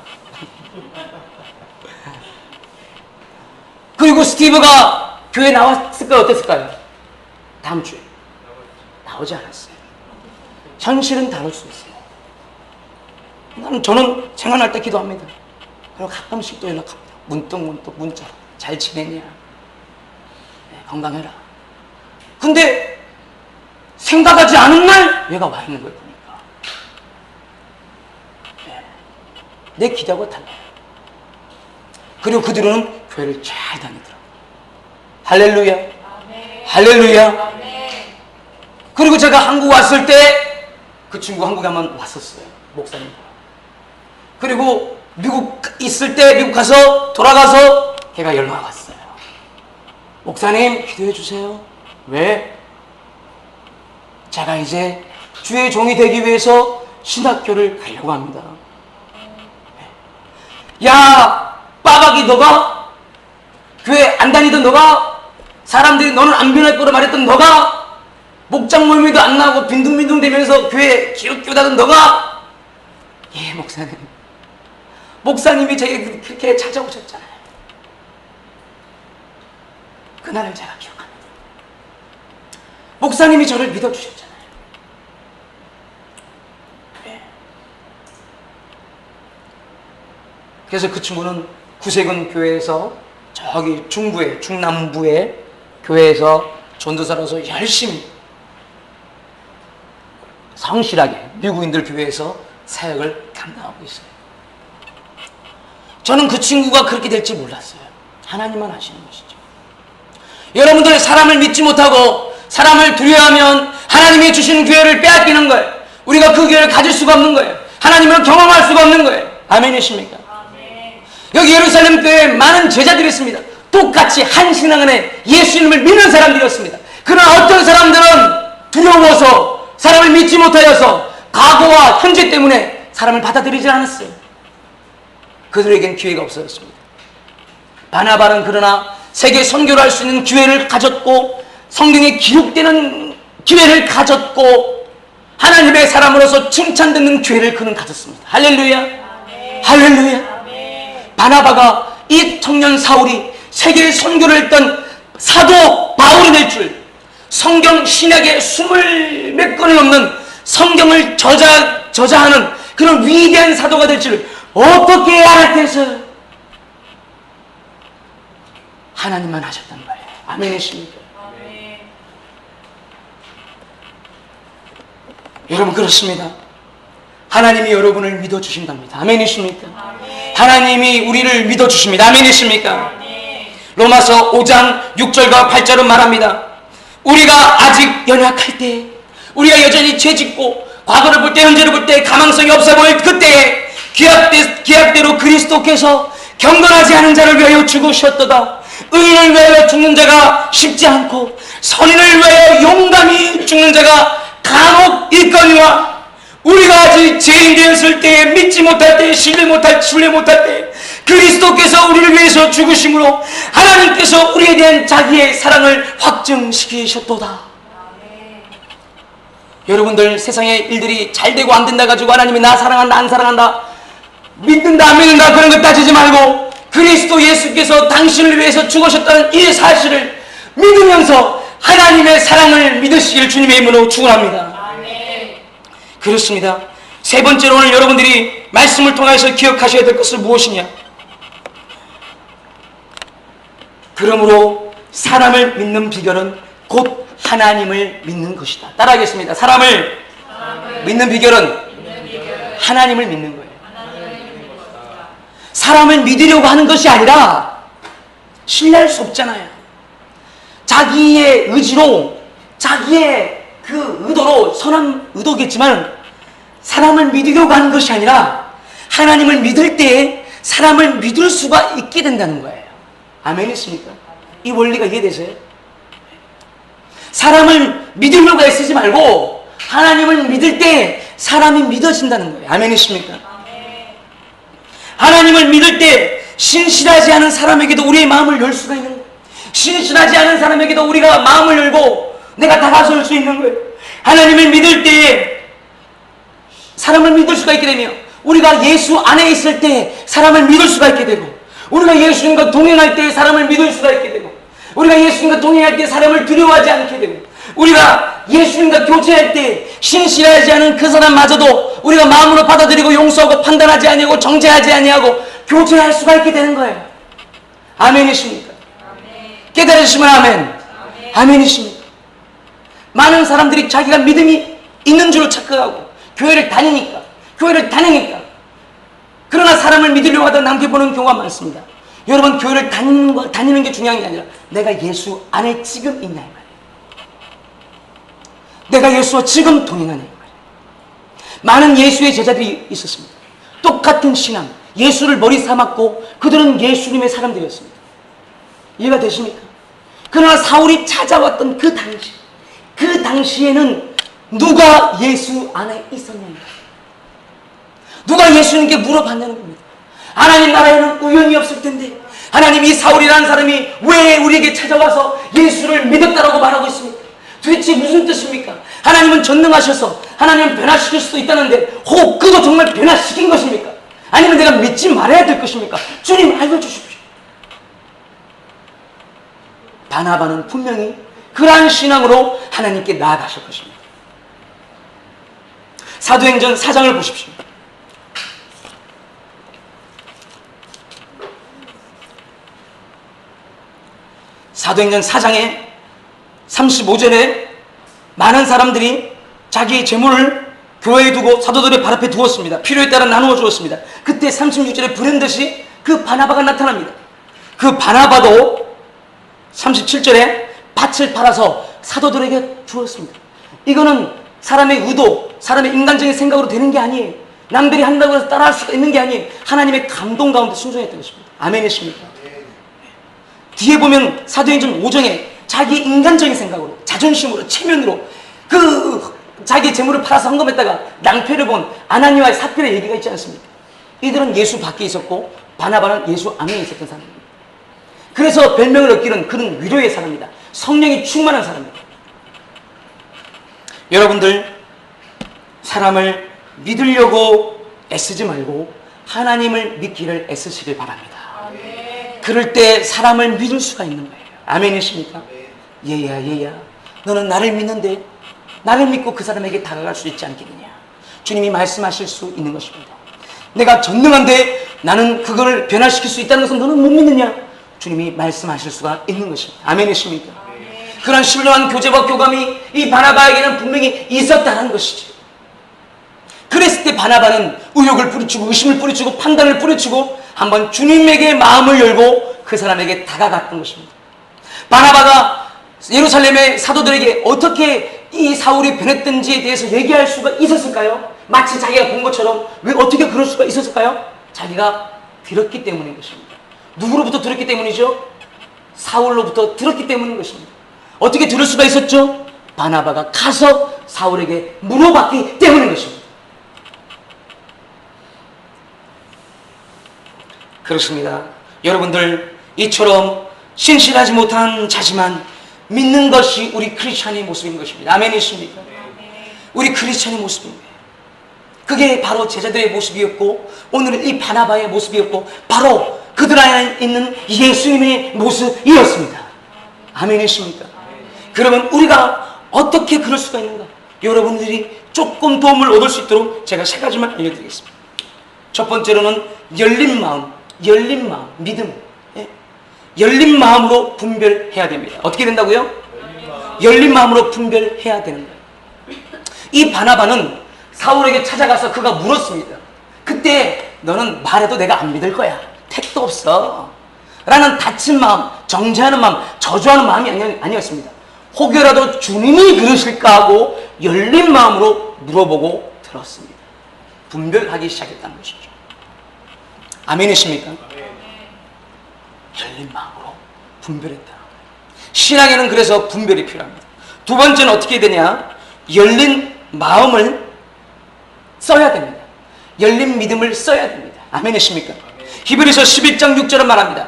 그리고 스티브가 교회 나왔을까요? 어땠을까요? 다음 주에 나오지 않았어요. 현실은 다를 수 있어요. 저는 생활할 때 기도합니다. 그리고 가끔씩 또 연락합니다. 문득 문자. 잘 지내냐? 네, 건강해라. 근데 생각하지 않은 날 얘가 와 있는 거예요. 보니까. 네. 내 기대하고 달라요. 그리고 그 뒤로는 교회를 잘 다니더라고요. 할렐루야. 아멘. 할렐루야. 아멘. 그리고 제가 한국 왔을 때 그 친구 한국에 한번 왔었어요. 목사님. 그리고 미국 있을 때 미국 가서 돌아가서 걔가 연락 왔어요. 목사님 기도해 주세요. 왜? 제가 이제 주의 종이 되기 위해서 신학교를 가려고 합니다. 야 빠박이 너가 교회 안 다니던 너가 사람들이 너는 안 변할 거라 말했던 너가 목장 모임에도 안 나오고 빈둥빈둥 대면서 교회 기웃기웃하던 너가 예 목사님 목사님이 제게 그렇게 찾아오셨잖아요. 그날을 제가 기억합니다. 목사님이 저를 믿어주셨잖아요. 네. 그래서 그 친구는 구세군 교회에서 저기 중부에 중남부에 교회에서 전도사로서 열심히 성실하게 미국인들 교회에서 사역을 감당하고 있어요. 저는 그 친구가 그렇게 될지 몰랐어요. 하나님만 아시는 것이죠. 여러분들 사람을 믿지 못하고 사람을 두려워하면 하나님이 주시는 교회를 빼앗기는 거예요. 우리가 그 교회를 가질 수가 없는 거예요. 하나님을 경험할 수가 없는 거예요. 아멘이십니까? 아멘. 여기 예루살렘 교회에 많은 제자들이 있습니다. 똑같이 한 신앙 안에 예수 이름을 믿는 사람들이었습니다. 그러나 어떤 사람들은 두려워서 사람을 믿지 못하여서 과거와 현재 때문에 사람을 받아들이지 않았어요. 그들에겐 기회가 없어졌습니다. 바나바는 그러나 세계 선교를 할 수 있는 기회를 가졌고 성경에 기록되는 기회를 가졌고 하나님의 사람으로서 칭찬받는 기회를 그는 가졌습니다. 할렐루야. 아멘. 할렐루야. 아멘. 바나바가 이 청년 사울이 세계 선교를 했던 사도 바울이 될 줄, 성경 신약에 20몇 권이 넘는 성경을 저자하는 그런 위대한 사도가 될 줄 어떻게 알았겠어요? 하나님만 하셨단 말이에요. 아멘이십니까? 아멘. 여러분 그렇습니다. 하나님이 여러분을 믿어주신답니다. 아멘이십니까? 아멘. 하나님이 우리를 믿어주십니다. 아멘이십니까? 아멘. 로마서 5장 6절과 8절은 말합니다. 우리가 아직 연약할 때, 우리가 여전히 죄짓고 과거를 볼 때 현재를 볼 때 가망성이 없어 보일 그때에 기약대로 그리스도께서 경건하지 않은 자를 위하여 죽으셨도다. 의인을 위하여 죽는 자가 쉽지 않고 선인을 위하여 용감히 죽는 자가 간혹 있거니와 우리가 아직 죄인 되었을 때 믿지 못할 때 신뢰 못할 때 그리스도께서 우리를 위해서 죽으심으로 하나님께서 우리에 대한 자기의 사랑을 확증시키셨도다. 여러분들 세상의 일들이 잘 되고 안 된다 가지고 하나님이 나 사랑한다 안 사랑한다 믿는다 안 믿는다 그런 거 따지지 말고 그리스도 예수께서 당신을 위해서 죽으셨다는 이 사실을 믿으면서 하나님의 사랑을 믿으시길 주님의 이름으로 축원합니다. 아멘. 그렇습니다. 세 번째로 오늘 여러분들이 말씀을 통해서 기억하셔야 될 것은 무엇이냐? 그러므로 사람을 믿는 비결은 곧 하나님을 믿는 것이다. 따라하겠습니다. 사람을 믿는 비결은 하나님을 믿는 거예요. 사람을 믿으려고 하는 것이 아니라 신뢰할 수 없잖아요. 자기의 의지로 자기의 그 의도로 선한 의도겠지만 사람을 믿으려고 하는 것이 아니라 하나님을 믿을 때 사람을 믿을 수가 있게 된다는 거예요. 아멘이십니까? 이 원리가 이해되세요? 사람을 믿으려고 애쓰지 말고 하나님을 믿을 때 사람이 믿어진다는 거예요. 아멘이십니까? 하나님을 믿을 때 신실하지 않은 사람에게도 우리의 마음을 열 수가 있는 거예요. 신실하지 않은 사람에게도 우리가 마음을 열고 내가 다가설 수 있는 거예요. 하나님을 믿을 때 사람을 믿을 수가 있게 되며 우리가 예수 안에 있을 때 사람을 믿을 수가 있게 되고 우리가 예수님과 동행할 때 사람을 믿을 수가 있게 되고, 우리가 예수님과 동행할 때 사람을 두려워하지 않게 되고, 우리가 예수님과 교제할 때 신실하지 않은 그 사람마저도 우리가 마음으로 받아들이고 용서하고 판단하지 아니하고 정죄하지 아니하고 교제할 수가 있게 되는 거예요. 아멘이십니까? 깨달으시면 아멘. 아멘이십니까? 많은 사람들이 자기가 믿음이 있는 줄로 착각하고 교회를 다니니까 그러나 사람을 믿으려고 하다 남게 보는 경우가 많습니다. 여러분, 교회를 다니는 게 중요한 게 아니라 내가 예수 안에 지금 있냐 이 말이에요. 내가 예수와 지금 동행하냐 이 말이에요. 많은 예수의 제자들이 있었습니다. 똑같은 신앙, 예수를 머리 삼았고 그들은 예수님의 사람들이었습니다. 이해가 되십니까? 그러나 사울이 찾아왔던 그 당시에는 누가 예수 안에 있었냐는 거예요. 누가 예수님께 물어봤냐는 겁니다. 하나님 나라에는 우연이 없을 텐데 하나님, 이 사울이라는 사람이 왜 우리에게 찾아와서 예수를 믿었다라고 말하고 있습니까? 도대체 무슨 뜻입니까? 하나님은 전능하셔서 하나님은 변화시킬 수도 있다는데 혹 그거 정말 변화시킨 것입니까? 아니면 내가 믿지 말아야 될 것입니까? 주님 알려주십시오. 바나바는 분명히 그러한 신앙으로 하나님께 나아가실 것입니다. 사도행전 4장을 보십시오. 사도행전 4장에 35절에 많은 사람들이 자기의 재물을 교회에 두고 사도들의 발 앞에 두었습니다. 필요에 따라 나누어 주었습니다. 그때 36절에 불현듯이 그 바나바가 나타납니다. 그 바나바도 37절에 밭을 팔아서 사도들에게 주었습니다. 이거는 사람의 의도, 사람의 인간적인 생각으로 되는 게 아니에요. 남들이 한다고 해서 따라할 수가 있는 게 아니에요. 하나님의 감동 가운데 순종했던 것입니다. 아멘이십니까? 뒤에 보면 사도행전 5장에 자기 인간적인 생각으로, 자존심으로, 체면으로 자기 재물을 팔아서 헌금했다가 낭패를 본 아나니아와 삽비라의 얘기가 있지 않습니까? 이들은 예수 밖에 있었고 바나바는 예수 안에 있었던 사람입니다. 그래서 별명을 얻기는 그는 위로의 사람이다. 성령이 충만한 사람입니다. 여러분들, 사람을 믿으려고 애쓰지 말고 하나님을 믿기를 애쓰시길 바랍니다. 그럴 때 사람을 믿을 수가 있는 거예요. 아멘이십니까? 얘야 너는 나를 믿는데 나를 믿고 그 사람에게 다가갈 수 있지 않겠느냐. 주님이 말씀하실 수 있는 것입니다. 내가 전능한데 나는 그걸 변화시킬 수 있다는 것은 너는 못 믿느냐. 주님이 말씀하실 수가 있는 것입니다. 아멘이십니까? 그런 신령한 교제와 교감이 이 바나바에게는 분명히 있었다는 것이죠. 그랬을 때 바나바는 의욕을 뿌리치고 의심을 뿌리치고 판단을 뿌리치고 한번 주님에게 마음을 열고 그 사람에게 다가갔던 것입니다. 바나바가 예루살렘의 사도들에게 어떻게 이 사울이 변했던지에 대해서 얘기할 수가 있었을까요? 마치 자기가 본 것처럼 왜 어떻게 그럴 수가 있었을까요? 자기가 들었기 때문인 것입니다. 누구로부터 들었기 때문이죠? 사울로부터 들었기 때문인 것입니다. 어떻게 들을 수가 있었죠? 바나바가 가서 사울에게 물어봤기 때문인 것입니다. 그렇습니다. 여러분들, 이처럼 신실하지 못한 자지만 믿는 것이 우리 크리스찬의 모습인 것입니다. 아멘이십니까? 우리 크리스찬의 모습입니다. 그게 바로 제자들의 모습이었고 오늘은 이 바나바의 모습이었고 바로 그들 안에 있는 예수님의 모습이었습니다. 아멘이십니까? 그러면 우리가 어떻게 그럴 수가 있는가? 여러분들이 조금 도움을 얻을 수 있도록 제가 3가지만 알려드리겠습니다. 첫 번째로는 열린 마음, 믿음. 열린 마음으로 분별해야 됩니다. 어떻게 된다고요? 열린 마음으로 분별해야 되는 거예요. 이 바나바는 사울에게 찾아가서 그가 물었습니다. 그때 너는 말해도 내가 안 믿을 거야. 택도 없어. 라는 다친 마음, 정죄하는 마음, 저주하는 마음이 아니었습니다. 혹여라도 주님이 그러실까 하고 열린 마음으로 물어보고 들었습니다. 분별하기 시작했다는 것이죠. 아멘이십니까? 열린 마음으로 분별했다. 신앙에는 그래서 분별이 필요합니다. 두 번째는 어떻게 되냐? 열린 마음을 써야 됩니다. 열린 믿음을 써야 됩니다. 아멘이십니까? 히브리서 11장 6절은 말합니다.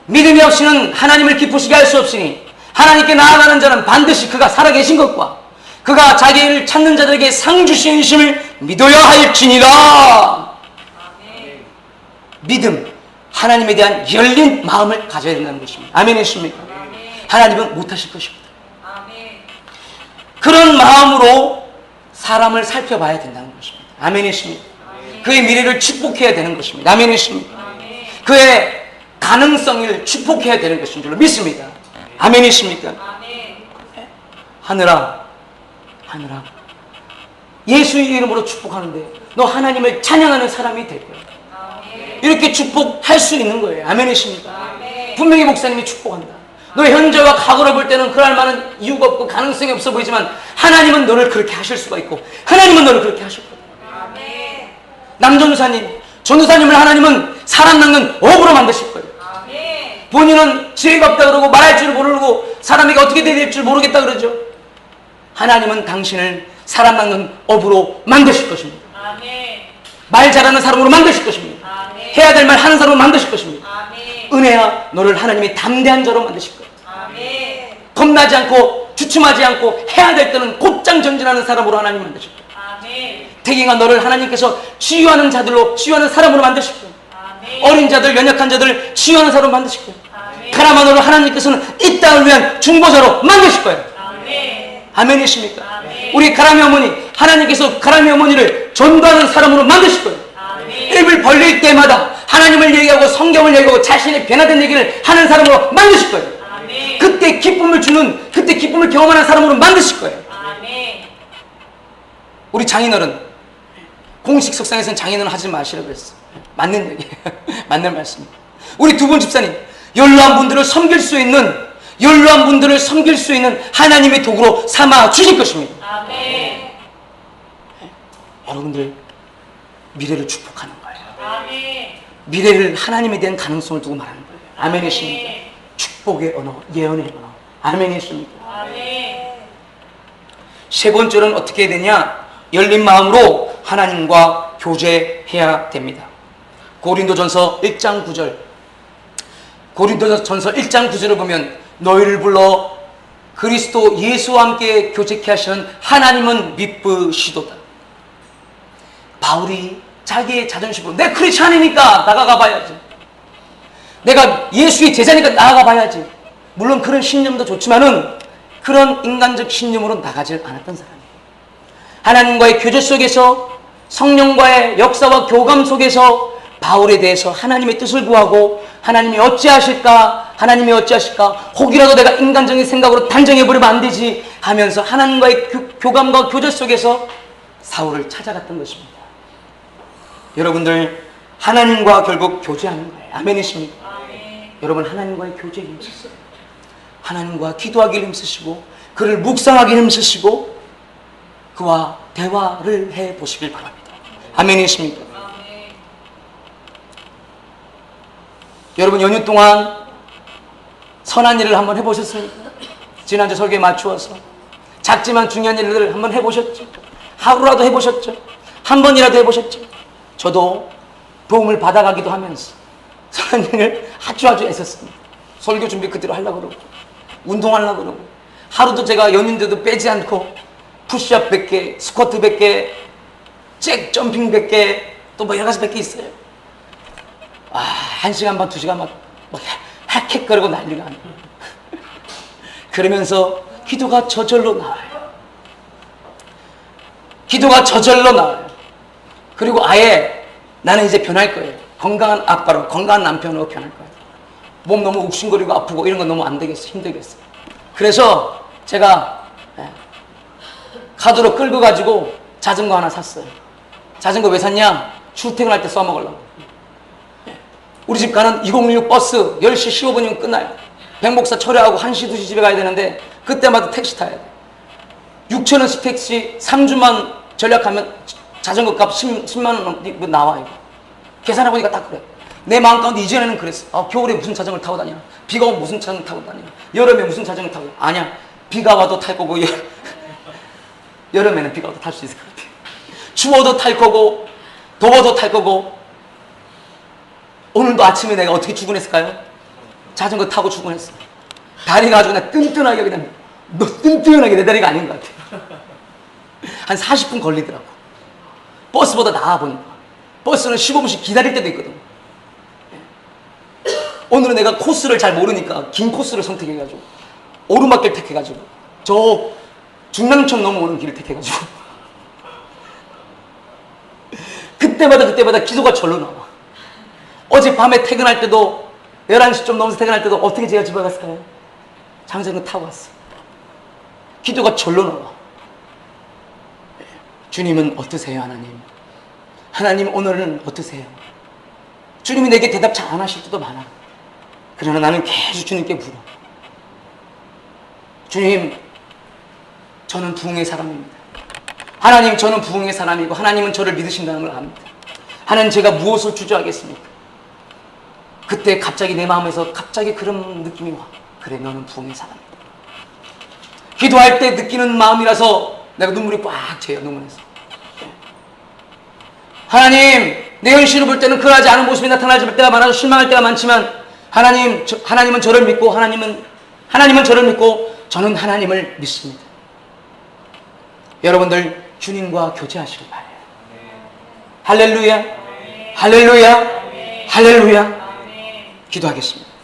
믿음이 없이는 하나님을 기쁘시게 할 수 없으니 하나님께 나아가는 자는 반드시 그가 살아계신 것과 그가 자기를 찾는 자들에게 상 주시심을 믿어야 할지니라. 믿음, 하나님에 대한 열린 마음을 가져야 된다는 것입니다. 아멘이십니까? 하나님은 못하실 것입니다. 그런 마음으로 사람을 살펴봐야 된다는 것입니다. 아멘이십니까? 그의 미래를 축복해야 되는 것입니다. 아멘이십니까? 그의 가능성을 축복해야 되는 것인 줄로 믿습니다. 아멘이십니까? 하늘아, 하늘아, 예수의 이름으로 축복하는데 너 하나님을 찬양하는 사람이 될 거야. 이렇게 축복할 수 있는 거예요. 아멘이십니까? 분명히 목사님이 축복한다. 너의 현재와 과거를 볼 때는 그럴 만한 이유가 없고 가능성이 없어 보이지만 하나님은 너를 그렇게 하실 수가 있고 하나님은 너를 그렇게 하실 거예요. 남전도사님, 전도사님을 하나님은 사람 낚는 업으로 만드실 거예요. 본인은 지혜가 없다 그러고 말할 줄 모르고 사람에게 어떻게 대할 줄 모르겠다 그러죠. 하나님은 당신을 사람 낚는 업으로 만드실 것입니다. 말 잘하는 사람으로 만드실 것입니다. 해야 될 말 하는 사람으로 만드실 것입니다. 은혜야, 너를 하나님이 담대한 자로 만드실 거예요. 겁나지 않고 주춤하지 않고 해야 될 때는 곧장 전진하는 사람으로 하나님 만드실 거예요. 태경아, 너를 하나님께서 치유하는 자들로, 치유하는 사람으로 만드실 거예요. 어린 자들, 연약한 자들 치유하는 사람으로 만드실 거예요. 가라마, 너를 하나님께서는 이 땅을 위한 중보자로 만드실 거예요. 아멘이십니까? 우리 가라미 어머니, 하나님께서 가라미 어머니를 전도하는 사람으로 만드실 거예요. 입을 벌릴 때마다 하나님을 얘기하고 성경을 얘기하고 자신의 변화된 얘기를 하는 사람으로 만드실 거예요. 그때 기쁨을 주는, 그때 기쁨을 경험하는 사람으로 만드실 거예요. 우리 장인어른, 공식 석상에서는 장인어른 하지 마시라고 했어. 맞는 얘기예요. 맞는 말씀입니다. 우리 두 분 집사님, 연로한 분들을 섬길 수 있는, 연로한 분들을 섬길 수 있는 하나님의 도구로 삼아 주실 것입니다. 여러분들 미래를 축복하는 거예요. 미래를 하나님에 대한 가능성을 두고 말하는 거예요. 아멘이십니까? 축복의 언어, 예언의 언어. 아멘이십니까? 세 번째는 어떻게 해야 되냐? 열린 마음으로 하나님과 교제해야 됩니다. 고린도전서 1장 9절, 고린도전서 1장 9절을 보면 너희를 불러 그리스도 예수와 함께 교제케 하시는 하나님은 미쁘시도다. 바울이 자기의 자존심으로 내 크리스찬이니까 나아가 봐야지, 내가 예수의 제자니까 나아가 봐야지, 물론 그런 신념도 좋지만은 그런 인간적 신념으로 나가질 않았던 사람이에요. 하나님과의 교제 속에서, 성령과의 역사와 교감 속에서 바울에 대해서 하나님의 뜻을 구하고 하나님이 어찌하실까, 하나님이 어찌하실까, 혹이라도 내가 인간적인 생각으로 단정해버리면 안 되지 하면서 하나님과의 교감과 교제 속에서 사울을 찾아갔던 것입니다. 여러분들, 하나님과 결국 교제하는 거예요. 아멘이십니까? 여러분, 하나님과의 교제에 힘쓰세요. 하나님과 기도하기를 힘쓰시고 그를 묵상하기를 힘쓰시고 그와 대화를 해보시길 바랍니다. 아멘이십니까? 여러분, 연휴 동안 선한 일을 한번 해보셨습니까? 지난주 설교에 맞추어서 작지만 중요한 일들을 한번 해보셨죠? 하루라도 해보셨죠? 한 번이라도 해보셨죠? 저도 도움을 받아가기도 하면서 선한 일을 아주 애썼습니다. 설교 준비 그대로 하려고 그러고 운동하려고 그러고 하루도 제가 연휴인데도 빼지 않고 푸시업 100개, 스쿼트 100개, 잭 점핑 100개, 또 뭐 여러 가지 100개 있어요. 1시간 반, 2시간 막 헥헥거리고 난리가 아니에요. 그러면서 기도가 저절로 나와요. 기도가 저절로 나와요. 그리고 아예 나는 이제 변할 거예요. 건강한 아빠로, 건강한 남편으로 변할 거예요. 몸 너무 욱신거리고 아프고 이런 건 너무 안 되겠어, 힘들겠어. 그래서 제가 카드로 끌고 가지고 자전거 하나 샀어요. 자전거 왜 샀냐? 출퇴근할 때 써먹으려고. 우리 집 가는 2016 버스 10시 15분이면 끝나요. 백목사 철회하고 1시, 2시 집에 가야 되는데 그때마다 택시 타야 돼. 6,000원씩 택시 3주만 전략하면 자전거 값 10만 원 나와요. 계산해보니까 딱 그래. 내 마음 가운데 이전에는 그랬어. 겨울에 무슨 자전거를 타고 다니나, 비가 오면 무슨 자전거 타고 다니나, 여름에 무슨 자전거 타고 다니나. 아니야, 비가 와도 탈 거고 여름에는 비가 와도 탈 수 있을 것 같아. 추워도 탈 거고 더워도 탈 거고. 오늘도 아침에 내가 어떻게 출근했을까요? 자전거 타고 출근했어. 다리가 아주 그냥 뜬뜬하게, 그냥 뜬뜬하게 내 다리가 아닌 것 같아. 한 40분 걸리더라고. 버스보다 나아 보니까. 버스는 15분씩 기다릴 때도 있거든. 오늘은 내가 코스를 잘 모르니까 긴 코스를 선택해가지고 오르막길 택해가지고 저 중랑천 넘어오는 길을 택해가지고 그때마다 기도가 절로 나와. 어젯밤에 퇴근할 때도 11시 좀 넘어서 퇴근할 때도 어떻게 제가 집에 갔을까요? 장생은 타고 왔어. 기도가 절로 나와. 주님은 어떠세요, 하나님? 하나님 오늘은 어떠세요? 주님이 내게 대답 잘 안 하실 때도 많아. 그러나 나는 계속 주님께 물어. 주님, 저는 부흥의 사람입니다. 하나님, 저는 부흥의 사람이고 하나님은 저를 믿으신다는 걸 압니다. 하나님, 제가 무엇을 주저하겠습니까? 그때 갑자기 내 마음에서 갑자기 그런 느낌이 와. 그래, 너는 부흥의 사람이다. 기도할 때 느끼는 마음이라서 내가 눈물이 꽉 채요. 눈물에서. 하나님, 내 현실을 볼 때는 그러하지 않은 모습이 나타날 때가 많아서 실망할 때가 많지만 하나님은 저를 믿고 하나님은 저를 믿고 저는 하나님을 믿습니다. 여러분들 주님과 교제하시길 바래요. 할렐루야, 할렐루야, 할렐루야. 기도하겠습니다.